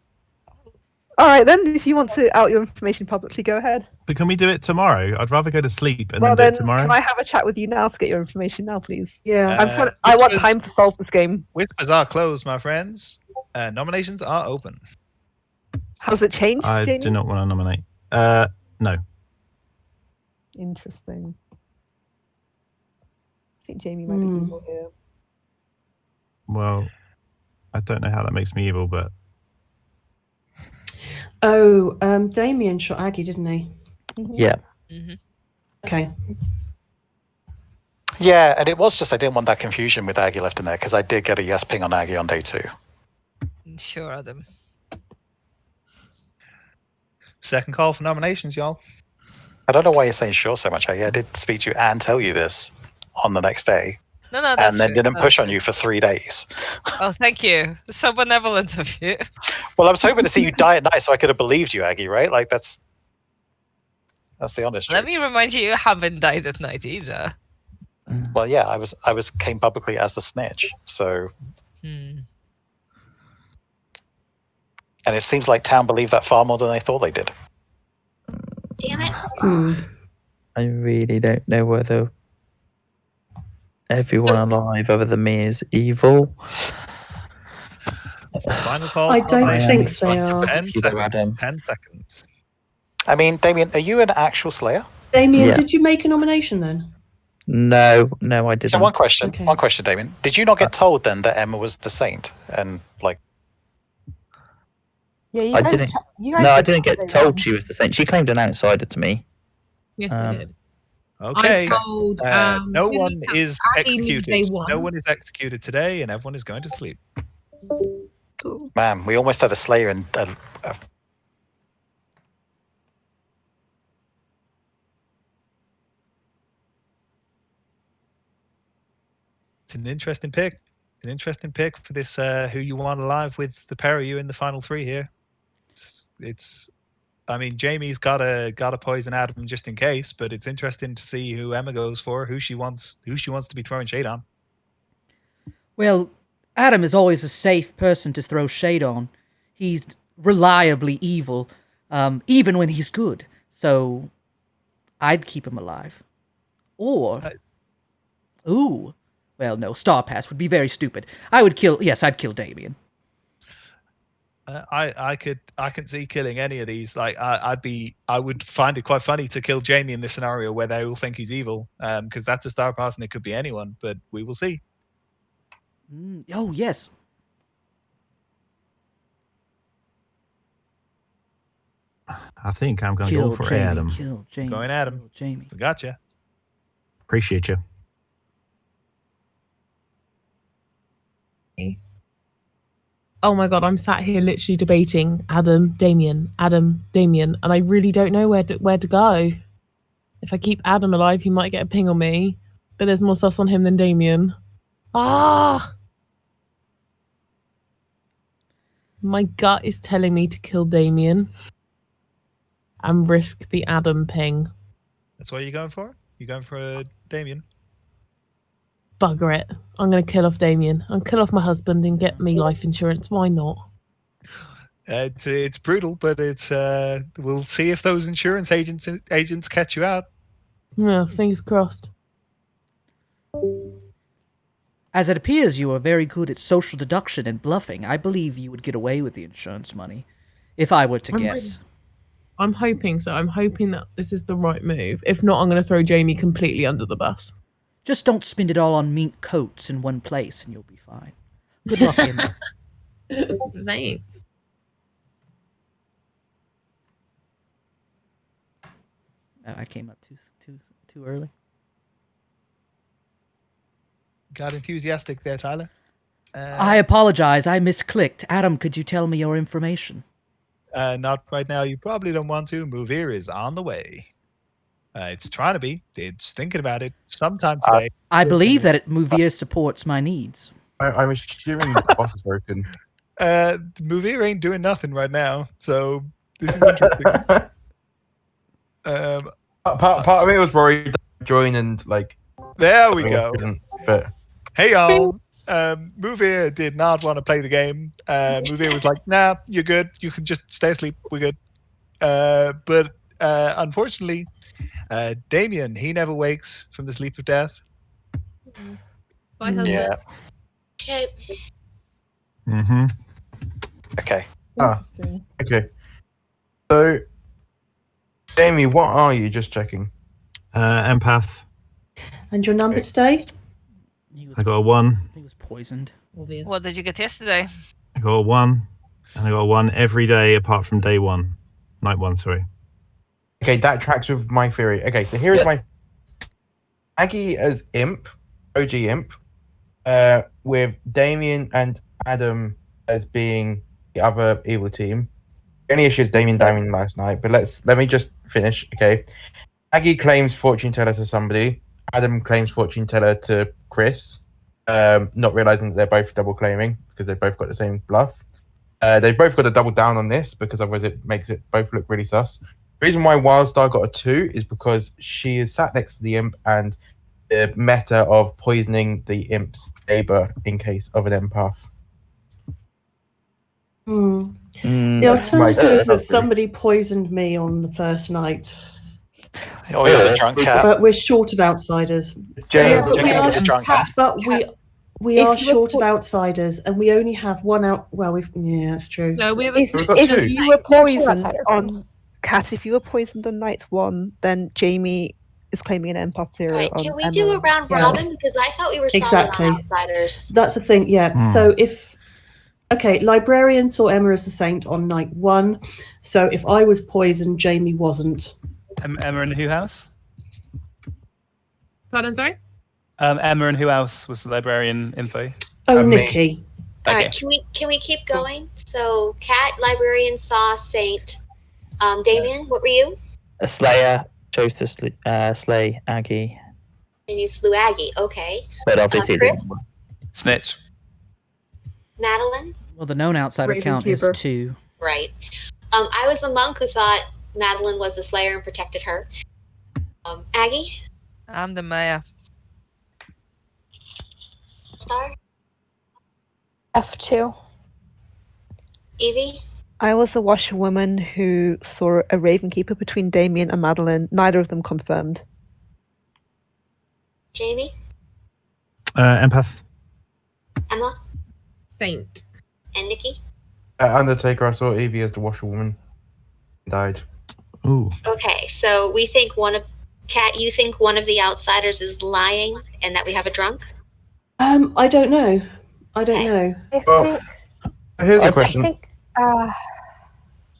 All right, then. If you want to out your information publicly, go ahead. But can we do it tomorrow? I'd rather go to sleep and Well, then then, do it tomorrow. can I have a chat with you now to get your information now, please? Yeah. I'm trying. I want whispers- time to solve this game. Whispers are closed, my friends. Nominations are open. Has it changed, I Jamie? do not want to nominate. No. Interesting. I think Jamie might be evil here. Well, I don't know how that makes me evil, but Oh, Damien shot Aggie, didn't he? Yeah. Okay. yeah, and it was just I didn't want that confusion with Aggie left in there because I did get a yes ping on Aggie on day 2. Sure, Adam. Second call for nominations, y'all. I don't know why you're saying sure so much, Aggie. I did speak to you and tell you this on the next day, No, that's and then true. didn't push on Okay. you for 3 days. Oh, thank you. So benevolent of you. Well, I was hoping to see you die at night so I could have believed you, Aggie. Right? Like that's the honest Let truth. me remind you, you haven't died at night either. Well, yeah, I was came publicly as the snitch, so Hmm. and it seems like town believed that far more than they thought they did. Damn it. I really don't know whether everyone alive other than me is evil. Final call. I for don't nominations. think they On are. 10 You know, seconds. Adam. 10 seconds. I mean, Damien, are you an actual Slayer? Damien, Yeah. did you make a nomination then? No, I didn't. So one question, Okay. Damien. Did you not get told then that Emma was the saint? And like, Yeah, you I guys. didn't. You guys No, I did didn't get something told wrong. she was the saint. She claimed an outsider to me. Yes, I did. Okay. I told, no who one did is Aggie knew executed. they won. No one is executed today, and everyone is going to sleep. Man, we almost had a Slayer and It's an interesting pick. It's an interesting pick for this who you want alive with the pair of you in the final three here. It's I mean, Jamie's gotta poison Adam just in case, but it's interesting to see who Emma goes for, who she wants to be throwing shade on. Well, Adam is always a safe person to throw shade on. He's reliably evil, even when he's good. So I'd keep him alive. Or, well, no, Star Pass would be very stupid. I'd kill Damien. I can see killing any of these. Like I would find it quite funny to kill Jamie in this scenario where they all think he's evil, because that's a Star Pass and it could be anyone, but we will see. Oh yes. I think I'm going to go for Adam. Kill Jamie. Going Adam. Kill Jamie. Gotcha. Appreciate you. Oh my god, I'm sat here literally debating Adam, Damien, and I really don't know where to go. If I keep Adam alive, he might get a ping on me, but there's more sus on him than Damien. Ah! My gut is telling me to kill Damien and risk the Adam ping. That's what you're going for? You're going for Damien? Bugger it. I'm going to kill off Damien. I'll kill off my husband and get me life insurance. Why not? It's brutal, but it's we'll see if those insurance agents catch you out. Yeah, fingers crossed. As it appears you are very good at social deduction and bluffing, I believe you would get away with the insurance money, if I were to guess. I'm hoping so. I'm hoping that this is the right move. If not, I'm going to throw Jamie completely under the bus. Just don't spend it all on mink coats in one place and you'll be fine. Good luck, Emma. Thanks. I came up too early. Got enthusiastic there, Tyler. I apologize. I misclicked. Adam, could you tell me your information? Not right now. You probably don't want to. Movir is on the way. It's trying to be. It's thinking about it sometime today. I believe that Movir supports my needs. I'm assuming the boss is broken. Movir ain't doing nothing right now, so this is interesting. Part of me was worried that join and like. There we go. But hey y'all. Movir did not want to play the game. Movir was like, "Nah, you're good. You can just stay asleep. We're good." But unfortunately, Damien, he never wakes from the sleep of death. Bye, husband. Yeah. Okay. Mm-hmm. Okay. Okay. So, Jamie, what are you? Just checking. Empath. And your number today? I got a 1. He was poisoned. Obvious. What did you get yesterday? I got a 1. And I got a 1 every day apart from day 1. Night 1, sorry. Okay, that tracks with my theory. Okay, so here is my Aggie as Imp, OG Imp, with Damien and Adam as being the other evil team. The only issue is Damien dying last night, but let me just finish. Okay, Aggie claims fortune teller to somebody. Adam claims fortune teller to Chris, not realizing that they're both double claiming because they've both got the same bluff. They've both got to double down on this because otherwise it makes it both look really sus. The reason why Wildstar got a 2 is because she is sat next to the imp and the meta of poisoning the imp's neighbor in case of an empath. The alternative is that somebody poisoned me on the first night. Oh, you're the drunk cat. But we're short of outsiders. James, But we are, the drunk cat. but we are short of outsiders, and we only have one out. Well, yeah, that's true. No, we have We've got If 2. you were poisoned outsider on points. Cat, if you were poisoned on night 1, then Jamie is claiming an empath 0 Right, on can we Emma. do a round Yeah. robin? Because I thought we were solid Exactly. on outsiders. That's the thing. Yeah. So librarian saw Emma as the saint on night 1. So if I was poisoned, Jamie wasn't. Emma in who house? Pardon, sorry? Emma and who else was the librarian info? Oh, Me. Nikki. All right, can we keep going? So, Cat, Librarian, Saw, Saint. Damien, what were you? A Slayer chose to slay Aggie. And you slew Aggie. Okay. But obviously it Chris? didn't work. Snitch. Madeline? Well, the known outsider count is 2. Right. I was the monk who thought Madeline was the Slayer and protected her. Aggie? I'm the mayor. Star? F2. Evie? I was the washerwoman who saw a raven keeper between Damien and Madeline. Neither of them confirmed. Jamie? Empath. Emma? Saint. And Nikki? Undertaker, I saw Evie as the washerwoman. Died. Ooh. Okay, so we think Cat, you think one of the outsiders is lying and that we have a drunk? I don't know. I don't know. Here's a question.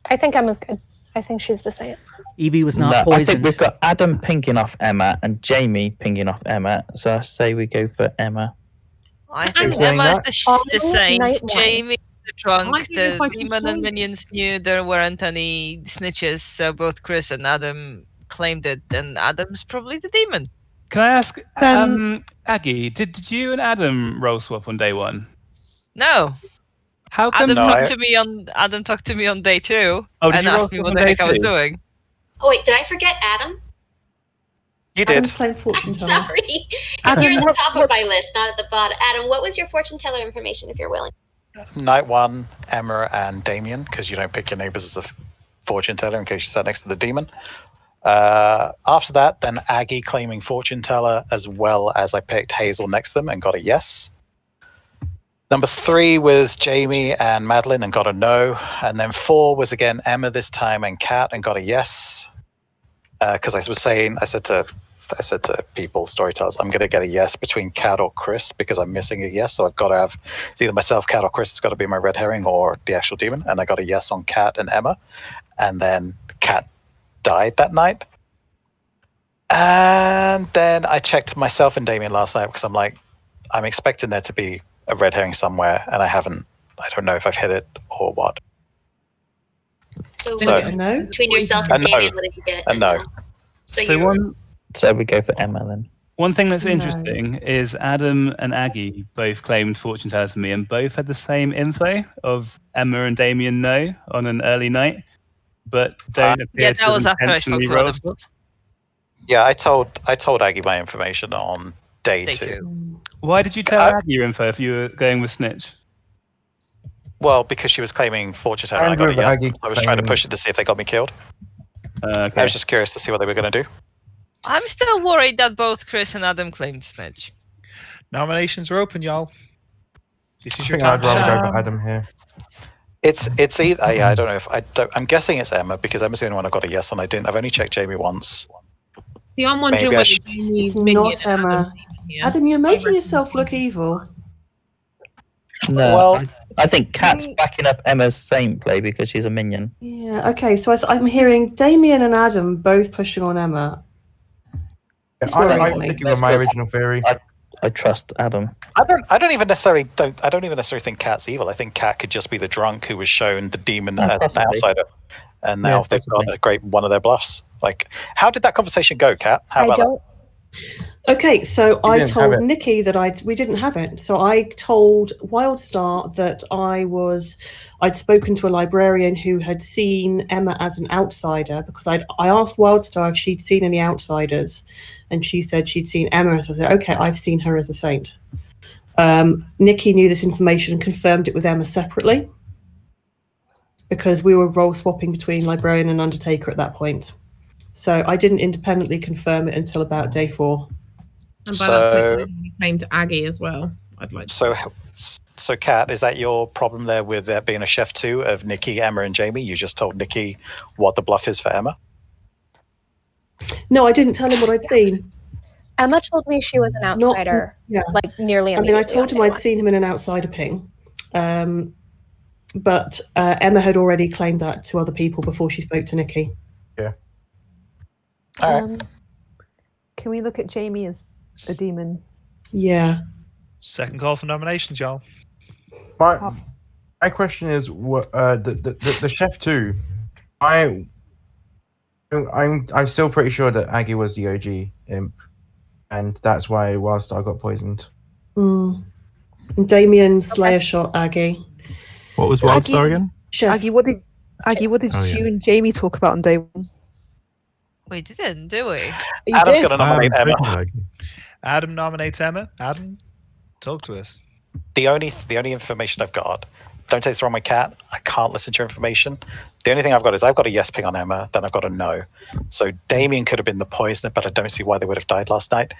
I think Emma's good. I think she's the saint. Evie was not I poisoned. think we've got Adam pinging off Emma and Jamie pinging off Emma. So I say we go for Emma. I think Emma is the saint. Jamie the drunk. The demon and minions knew there weren't any snitches, so both Chris and Adam claimed it, and Adam's probably the demon. Can I ask, Aggie, did you and Adam roll swap on day 1? No. How come Adam talked to me on day 2 and asked me what the heck I was doing. Oh wait, did I forget Adam? You did. Adam's playing fortune teller. Sorry. Because you're at the top of my list, not at the bottom. Adam, what was your fortune teller information, if you're willing? Night 1, Emma and Damien, because you don't pick your neighbors as a fortune teller in case you sat next to the demon. After that, then Aggie claiming fortune teller, as well as I picked Hazel next to them and got a yes. Number 3 was Jamie and Madeline and got a no. And then 4 was again Emma this time and Kat and got a yes. Because I said to people, storytellers, I'm going to get a yes between Kat or Chris because I'm missing a yes. So I've got to have, it's either myself, Kat, or Chris. It's got to be my red herring or the actual demon. And I got a yes on Kat and Emma. And then Kat died that night. And then I checked myself and Damien last night because I'm expecting there to be a red herring somewhere, and I don't know if I've hit it or what. So a no? Between yourself and Damien, what did you get? A no. So we go for Emma then. One thing that's interesting is Adam and Aggie both claimed fortune tellers to me, and both had the same info of Emma and Damien no on an early night, but don't appear to have intentionally roll swap. Yeah, I told Aggie my information on day 2. Why did you tell Aggie your info if you were going with Snitch? Well, because she was claiming fortune teller, I got a yes. I was trying to push it to see if they got me killed. I was just curious to see what they were going to do. I'm still worried that both Chris and Adam claimed Snitch. Nominations are open, y'all. This is your I'd time. rather go for Adam here. It's either I don't know if I'm guessing it's Emma because Emma's the only one I got a yes on. I've only checked Jamie once. See, I'm wondering whether Jamie's not Emma. Adam, you're making yourself look evil. No, well, I think Kat's backing up Emma's saint play because she's a minion. Yeah. Okay. So I'm hearing Damien and Adam both pushing on Emma. I'm sticking with my original theory. I trust Adam. I don't even necessarily think Kat's evil. I think Kat could just be the drunk who was shown the demon as an outsider, and now they've got a great one of their bluffs. Like, how did that conversation go, Kat? How about that? Okay, so I told Nikki that we didn't have it. So I told Wildstar that I'd spoken to a librarian who had seen Emma as an outsider because I asked Wildstar if she'd seen any outsiders, and she said she'd seen Emma. So I said, okay, I've seen her as a saint. Nikki knew this information and confirmed it with Emma separately because we were role swapping between librarian and undertaker at that point. So I didn't independently confirm it until about day 4. And by that point, you claimed Aggie as well. I'd like to. So Kat, is that your problem there with there being a chef 2 of Nikki, Emma, and Jamie? You just told Nikki what the bluff is for Emma? No, I didn't tell him what I'd seen. Emma told me she was an outsider, like nearly immediately. I told him I'd seen him in an outsider ping. But Emma had already claimed that to other people before she spoke to Nikki. Yeah. Can we look at Jamie as a demon? Yeah. Second call for nominations, y'all. My question is, the chef too. I'm still pretty sure that Aggie was the OG imp, and that's why Wildstar got poisoned. And Damien Slayer shot Aggie. What was Wildstar again? Chef. Aggie, what did Oh, you yeah. and Jamie talk about on day one? We didn't, do we? You Adam's did. going to nominate Emma. Adam nominates Emma. Adam, talk to us. The only information I've got, don't take this wrong, my cat. I can't listen to your information. The only thing I've got is I've got a yes ping on Emma, then I've got a no. So Damien could have been the poisoner, but I don't see why they would have died last night.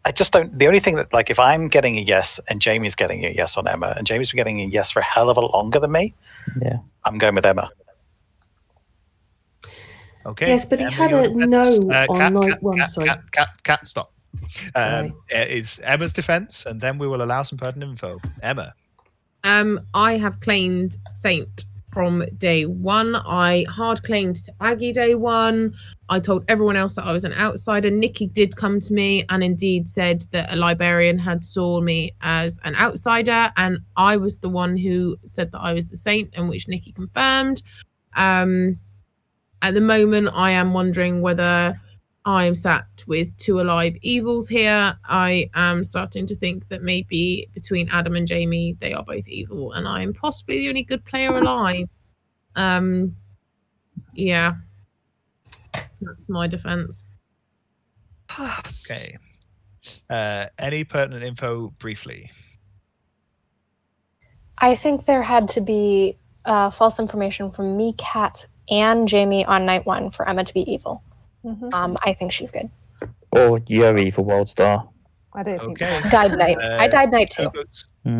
I just don't. The only thing that, like, if I'm getting a yes and Jamie's getting a yes on Emma, and Jamie's been getting a yes for a hell of a lot longer than me, yeah, I'm going with Emma. Okay. Yes, but he Emma, had your a defense. no on night one. Sorry. Cat, stop. It's Emma's defense, and then we will allow some pertinent info. Emma. I have claimed Saint from day one. I hard claimed to Aggie day one. I told everyone else that I was an outsider. Nikki did come to me and indeed said that a librarian had saw me as an outsider, and I was the one who said that I was the Saint, and which Nikki confirmed. At the moment, I am wondering whether I am sat with two alive evils here. I am starting to think that maybe between Adam and Jamie, they are both evil, and I'm possibly the only good player alive. Yeah, that's my defense. Okay. Any pertinent info briefly? I think there had to be false information from me, Kat, and Jamie on night one for Emma to be evil. I think she's good. Or you're evil, Wildstar. I don't think. Okay. Died night. I died night too.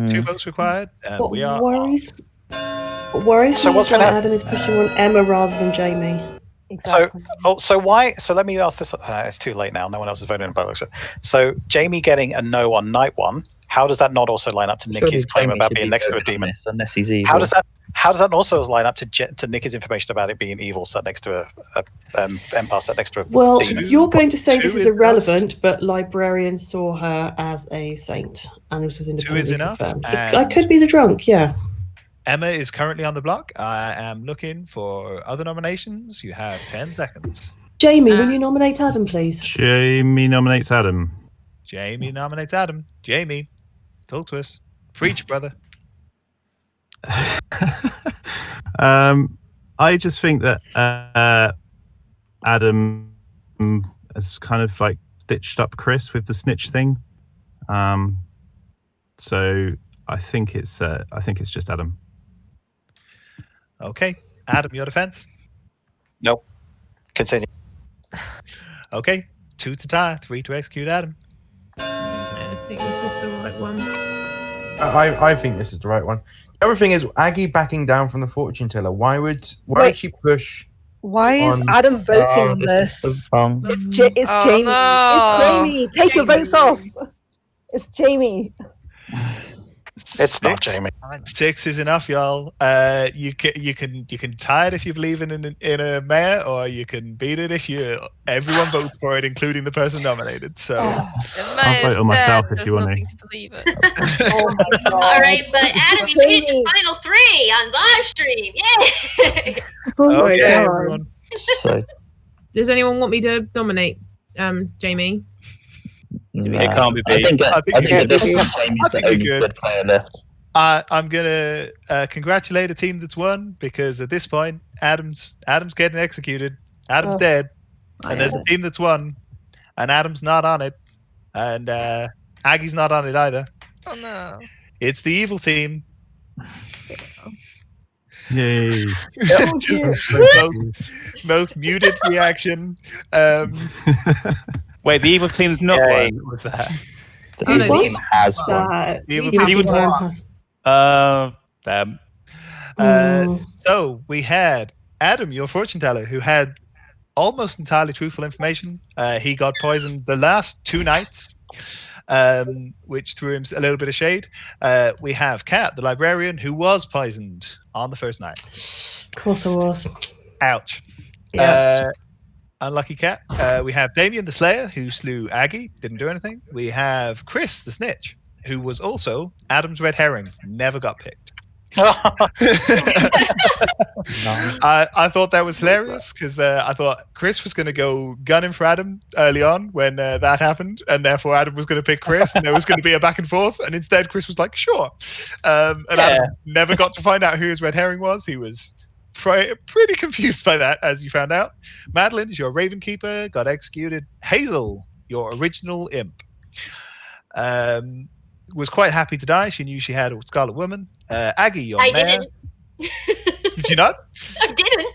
Two votes required. What We are. worries So me what's is that gonna- Adam is pushing on Emma rather than Jamie. Exactly. So why? So let me ask this. It's too late now. No one else is voting in public. So Jamie getting a no on night one. How does that not also line up to Nikki's claim Jamie about should being be next to a voted on demon? this, unless he's evil. How does that also line up to Nikki's information about it being evil sat next to a empath sat next to a Well, demon? you're going to say this two is is irrelevant, but librarian saw her as a saint, and this was independently enough, confirmed. and- I could be the drunk, yeah. Emma is currently on the block. I am looking for other nominations. You have 10 seconds. Jamie, will you nominate Adam, please? Jamie nominates Adam. Jamie nominates Adam. Jamie, talk to us. Preach, brother. I just think that Adam has kind of like stitched up Chris with the snitch thing. So I think it's just Adam. Okay. Adam, your defense? Nope. Continue. Okay. 2 to tie, 3 to execute Adam. I think this is the right one. I think this is the right one. The other thing is Aggie backing down from the fortune teller. Why would she push? Why is on- Adam voting on this? It's wrong. It's Oh, Jamie. no. It's Jamie. Take your votes off. It's Jamie. It's not Jamie. 6 is enough, y'all. You can tie it if you believe in a mayor, or you can beat it if everyone votes for it, including the person nominated. So I'll vote on myself if you want to. to believe it. Oh my god. All right, but Adam, you made it to final 3 on live stream. Yay! Oh my okay, god. everyone. So Does anyone want me to nominate Jamie? It can't be I beat. think I think at this you point, could. Jamie's I the think you only could. good player left. I'm gonna congratulate a team that's won, because at this point, Adam's getting executed. Adam's dead, and there's a team that's won, and Adam's not on it, and Aggie's not on it either. Oh no. It's the evil team. Yay. Just most muted reaction. Wait, the evil team's not Yay. one. What's that? The Oh, no, evil the team has one. That The evil you team have won. to Damn. So we had Adam, your fortune teller, who had almost entirely truthful information. He got poisoned the last 2 nights, which threw him a little bit of shade. We have Kat, the librarian, who was poisoned on the first night. Of course I was. Ouch. Yeah. Unlucky Cat. We have Damien the Slayer, who slew Aggie, didn't do anything. We have Chris the Snitch, who was also Adam's red herring, never got picked. I thought that was hilarious because I thought Chris was going to go gunning for Adam early on when that happened, and therefore Adam was going to pick Chris, and there was going to be a back and forth, and instead Chris was like, "Sure," and Adam never got to find out who his red herring was. He was pretty confused by that, as you found out. Madeline is your Raven Keeper, got executed. Hazel, your original imp, was quite happy to die. She knew she had a Scarlet Woman. Aggie, your I mare. didn't. Did you not? I didn't.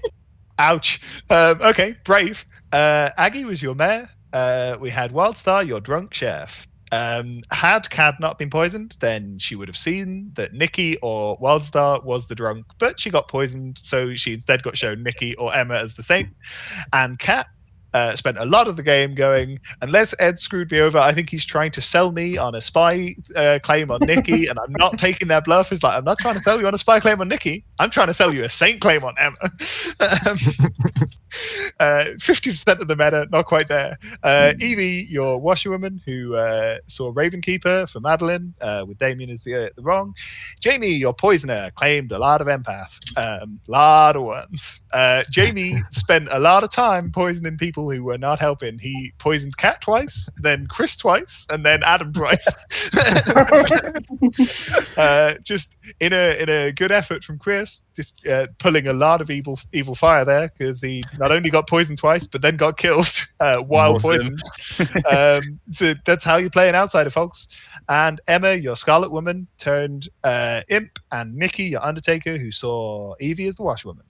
Ouch. Okay, brave. Aggie was your mayor. We had Wildstar, your drunk chef. Had Cad not been poisoned, then she would have seen that Nikki or Wildstar was the drunk, but she got poisoned, so she instead got shown Nikki or Emma as the saint. And Kat spent a lot of the game going, unless Ed screwed me over, I think he's trying to sell me on a spy claim on Nikki, and I'm not taking their bluff. It's like, I'm not trying to sell you on a spy claim on Nikki. I'm trying to sell you a saint claim on Emma. 50% of the meta, not quite there. Evie, your washerwoman, who saw Ravenkeeper for Madeline, with Damien as the wrong. Jamie, your poisoner, claimed a lot of empath. Lot of ones. Jamie spent a lot of time poisoning people who were not helping. He poisoned Kat twice, then Chris twice, and then Adam twice. Just in a good effort from Chris, just pulling a lot of evil fire there, because he not only got poisoned twice, but then got killed while poisoned. So that's how you play an outsider, folks. And Emma, your Scarlet Woman, turned imp, and Nikki, your Undertaker, who saw Evie as the Washwoman.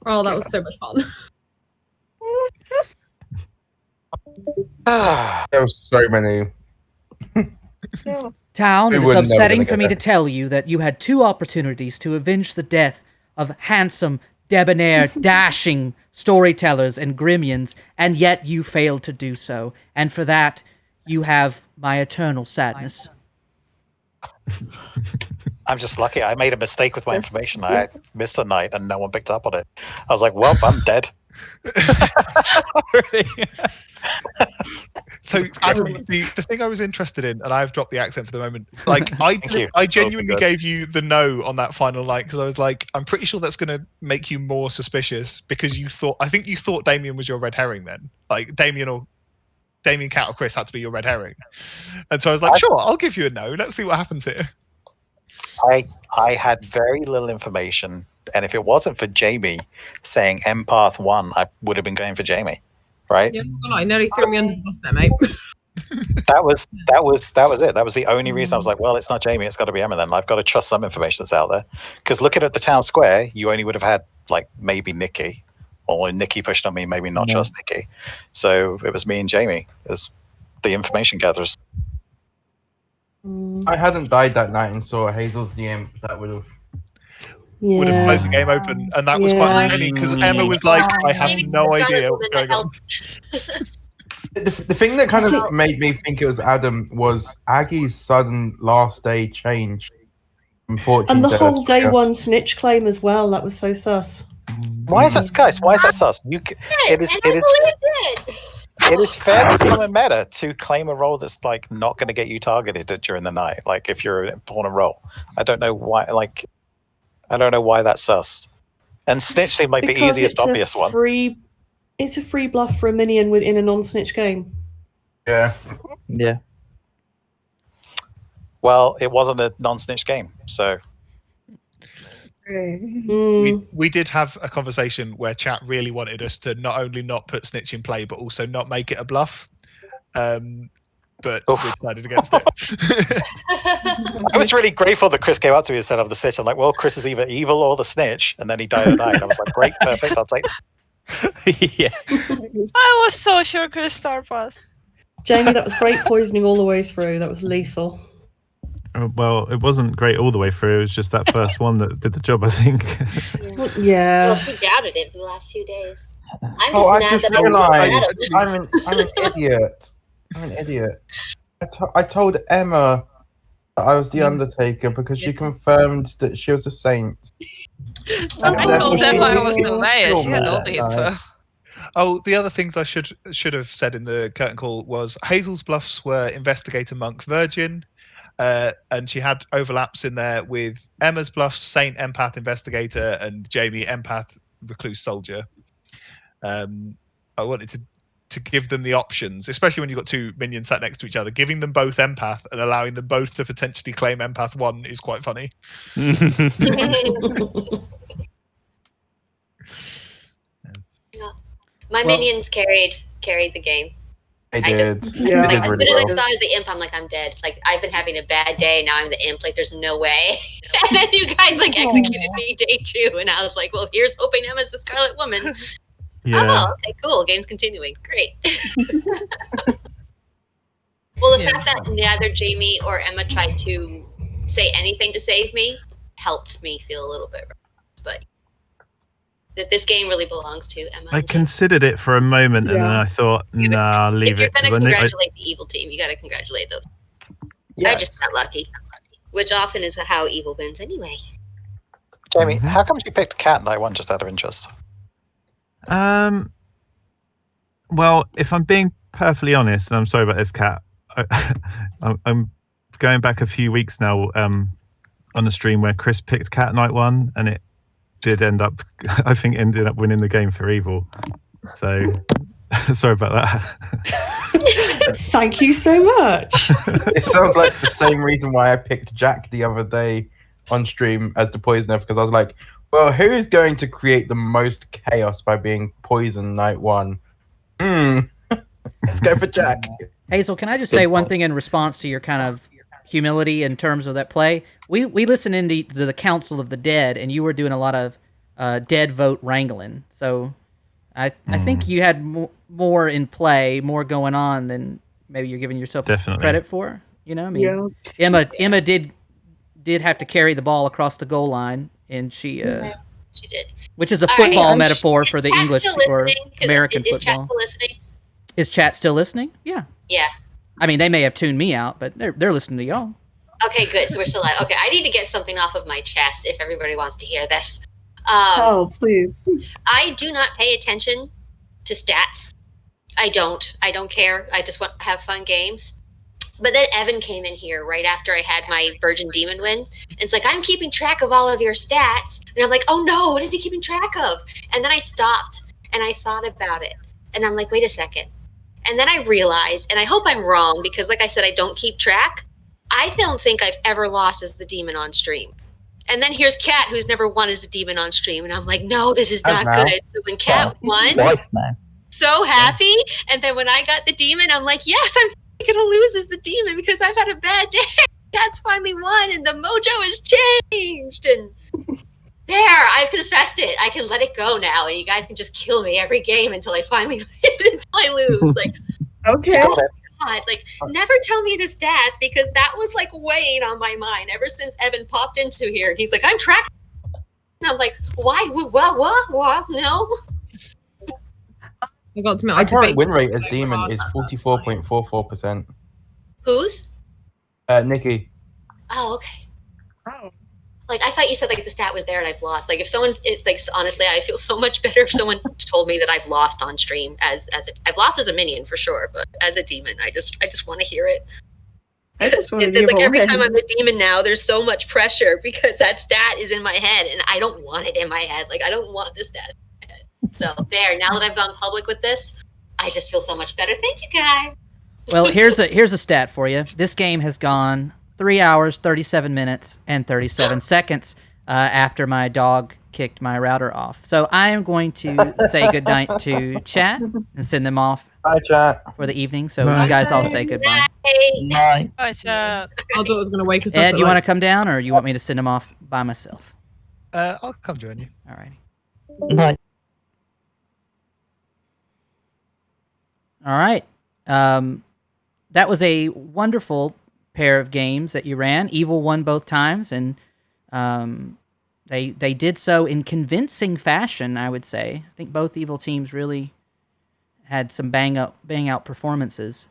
Oh, that was so much fun. There was so many. Town, We it is wouldn't know upsetting gonna for get me there. to tell you that you had 2 opportunities to avenge the death of handsome, debonair, dashing storytellers and grimions, and yet you failed to do so. And for that, you have my eternal sadness. I'm just lucky. I made a mistake with my information. I missed a night and no one picked up on it. I was like, well, I'm dead. So Adam, the thing I was interested in, and I've dropped the accent for the moment, like I genuinely gave you the no on that final night, because I was like, I'm pretty sure that's going to make you more suspicious, because I think you thought Damien was your red herring then, like Damien, Cat, or Chris had to be your red herring, and so I was like, sure, I'll give you a no. Let's see what happens here. I had very little information, and if it wasn't for Jamie saying Empath 1, I would have been going for Jamie, right? Yeah, I nearly threw me under the bus there, mate. That was it. That was the only reason I was like, well, it's not Jamie, it's got to be Emma then. I've got to trust some information that's out there. Because looking at the town square, you only would have had like maybe Nikki, or Nikki pushed on me, maybe not just Nikki. So it was me and Jamie as the information gatherers. I hadn't died that night and saw Hazel's the imp. That would have played the game open, and that was quite funny, because Emma was like, I have no idea what's going on. The thing that kind of made me think it was Adam was Aggie's sudden last day change. And the whole day one snitch claim as well. That was so sus. Why is that, guys? Why is that sus? It is fairly common meta to claim a role that's like not going to get you targeted during the night. Like if you're an important role, I don't know why. Like I don't know why that's sus. And snitch seemed like the easiest, obvious one. It's a free bluff for a minion within a non-snitch game. Yeah. Yeah. Well, it wasn't a non-snitch game, so. We did have a conversation where chat really wanted us to not only not put snitch in play, but also not make it a bluff. But we decided against it. I was really grateful that Chris came up to me and said I'm the snitch. I'm like, well, Chris is either evil or the snitch, and then he died at night. I was like, great, perfect, I'll take it. Yeah. I was so sure Chris star passed. Jamie, that was great poisoning all the way through. That was lethal. Well, it wasn't great all the way through. It was just that first one that did the job, I think. Yeah. Well, he doubted it the last few days. I'm just I mad just that realised I'm an idiot. I'm an idiot. I told Emma that I was the Undertaker because she confirmed that she was a saint. I told Emma I was the mayor. She had all the info. Oh, the other things I should have said in the curtain call was Hazel's bluffs were Investigator, Monk, Virgin. And she had overlaps in there with Emma's bluffs, Saint, empath, investigator, and Jamie, empath, recluse, soldier. I wanted to give them the options, especially when you've got two minions sat next to each other. Giving them both empath and allowing them both to potentially claim empath 1 is quite funny. My minions carried the game. They did. did. Like, They did as soon really as I well. saw I was the imp, I'm like, I'm dead. Like, I've been having a bad day. Now I'm the imp. Like, there's no way. And then you guys like executed me day 2, and I was like, well, here's hoping Emma's the Scarlet Woman. Yeah. Oh, okay, cool. Game's continuing. Great. Well, the fact that neither Jamie or Emma tried to say anything to save me helped me feel a little bit rough. But that this game really belongs to Emma. I considered it for a moment, and then I thought, nah, I'll leave If you're it. going to 'cause congratulate the evil team, you got to congratulate those. I just got lucky, which often is how evil wins anyway. Jamie, how come you picked Cat Night 1 just out of interest? Well, if I'm being perfectly honest, and I'm sorry about this, Cat, I'm going back a few weeks now on the stream where Chris picked Cat Night 1, and it did end up, I think, ended up winning the game for evil. So, sorry about that. Thank you so much. It sounds like the same reason why I picked Jack the other day on stream as the poisoner, because I was like, well, who's going to create the most chaos by being poison night 1? Let's go for Jack. Hazel, can I just say one thing in response to your kind of humility in terms of that play? We listened into the Council of the Dead, and you were doing a lot of dead vote wrangling. So I think you had more in play, more going on than maybe you're giving yourself credit for. You know, I mean, Emma did have to carry the ball across the goal line, and she did. Which is a football metaphor for the Chat English still or listening? American is Chat football. still listening? Is chat still listening? Yeah. Yeah. I mean, they may have tuned me out, but they're listening to y'all. Okay, good. So we're still like, okay, I need to get something off of my chest if everybody wants to hear this. Oh, please. I do not pay attention to stats. I don't care. I just want to have fun games. But then Evan came in here right after I had my Virgin Demon win. And it's like, I'm keeping track of all of your stats. And I'm like, oh no, what is he keeping track of? And then I stopped and I thought about it. And I'm like, wait a second. And then I realized, and I hope I'm wrong, because like I said, I don't keep track. I don't think I've ever lost as the demon on stream. And then here's Kat, who's never won as a demon on stream. And I'm like, no, this is not good. So when Kat won, Twice now. so happy. And then when I got the demon, I'm like, yes, I'm going to lose as the demon because I've had a bad day. Kat's finally won and the mojo has changed. And there, I've confessed it. I can let it go now. And you guys can just kill me every game until I finally until I lose. Like, okay. God, like, never tell me the stats because that was like weighing on my mind ever since Evan popped into here. And he's like, I'm tracking. And I'm like, why? What? No. I got to admit, My current win rate as demon is 44.44%. Whose? Nikki. Oh, okay. Like, I thought you said like the stat was there and I've lost. Like, if someone, like, honestly, I feel so much better if someone told me that I've lost on stream I've lost as a minion for sure, but as a demon, I just want to hear it. I just want to It's like every win. time I'm a demon now, there's so much pressure because that stat is in my head and I don't want it in my head. Like, I don't want this stat in my head. So there, now that I've gone public with this, I just feel so much better. Thank you, guys. Well, here's a stat for you. This game has gone 3 hours, 37 minutes, and 37 seconds after my dog kicked my router off. So I am going to say goodnight to chat and send them off Bye, chat. for the evening. So you guys all say goodbye. Night. Hi, chat. I thought it was going to wake us up. Ed, at, you want to like, come down, or you want me to send them off by myself? I'll come join you. All righty. Night. All right. That was a wonderful pair of games that you ran. Evil won both times, and they did so in convincing fashion, I would say. I think both Evil teams really had some bang out performances.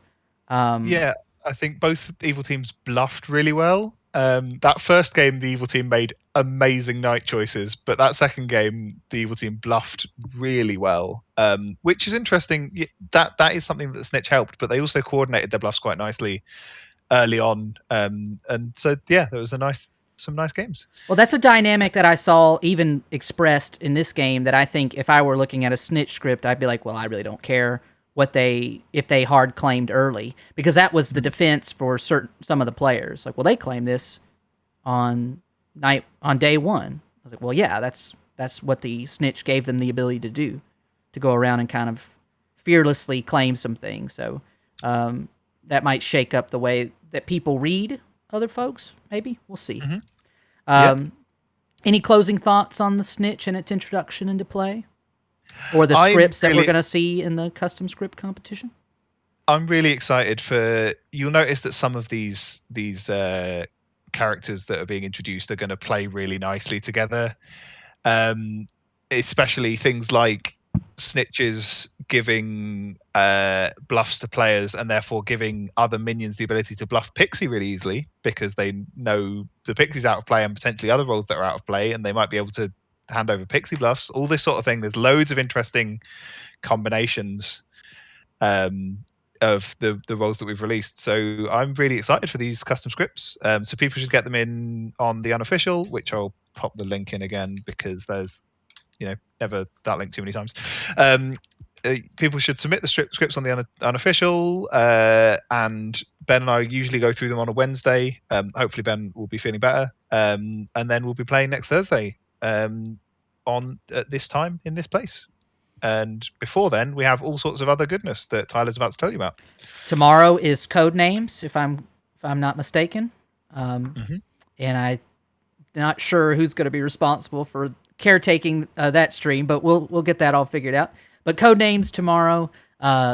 Yeah, I think both Evil teams bluffed really well. That first game, the Evil team made amazing night choices, but that second game, the Evil team bluffed really well, which is interesting. That is something that Snitch helped, but they also coordinated their bluffs quite nicely. early on. And so yeah, there was some nice games. Well, that's a dynamic that I saw even expressed in this game that I think if I were looking at a Snitch script, I'd be like, well, I really don't care if they hard claimed early, because that was the defense for some of the players. Like, well, they claimed this on day one. I was like, well, yeah, that's what the Snitch gave them the ability to do, to go around and kind of fearlessly claim some things. So that might shake up the way that people read other folks. Maybe we'll see. Any closing thoughts on the Snitch and its introduction into play, or the scripts that we're going to see in the custom script competition? I'm really excited for. You'll notice that some of these characters that are being introduced are going to play really nicely together. Especially things like Snitches giving bluffs to players and therefore giving other minions the ability to bluff Pixie really easily, because they know the Pixie's out of play and potentially other roles that are out of play, and they might be able to hand over Pixie bluffs, all this sort of thing. There's loads of interesting combinations of the roles that we've released. So I'm really excited for these custom scripts. So people should get them in on the unofficial, which I'll pop the link in again, because there's never that link too many times. People should submit the scripts on the unofficial, and Ben and I usually go through them on a Wednesday. Hopefully Ben will be feeling better, and then we'll be playing next Thursday on at this time in this place. And before then, we have all sorts of other goodness that Tyler's about to tell you about. Tomorrow is Code Names, if I'm not mistaken, and I'm not sure who's going to be responsible for caretaking that stream, but we'll get that all figured out. But Code Names tomorrow.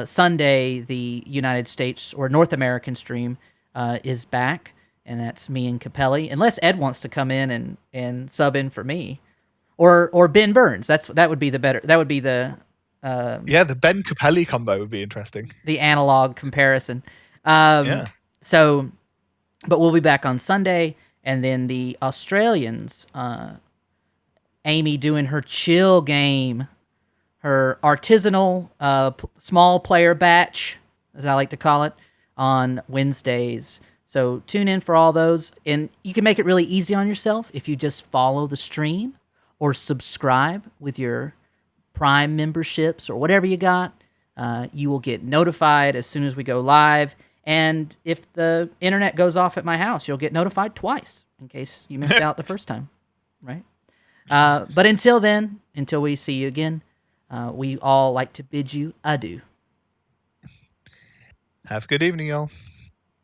Sunday, the United States or North American stream is back, and that's me and Capelli. Unless Ed wants to come in and sub in for me, or Ben Burns. That would be the better. That would be the the Ben Capelli combo would be interesting. The analog comparison. So, but we'll be back on Sunday, and then the Australians. Amy doing her chill game, her artisanal small player batch, as I like to call it, on Wednesdays. So tune in for all those. And you can make it really easy on yourself if you just follow the stream or subscribe with your Prime memberships or whatever you got. You will get notified as soon as we go live. And if the internet goes off at my house, you'll get notified twice in case you missed out the first time, right? But until then, until we see you again, we all like to bid you adieu. Have a good evening, y'all.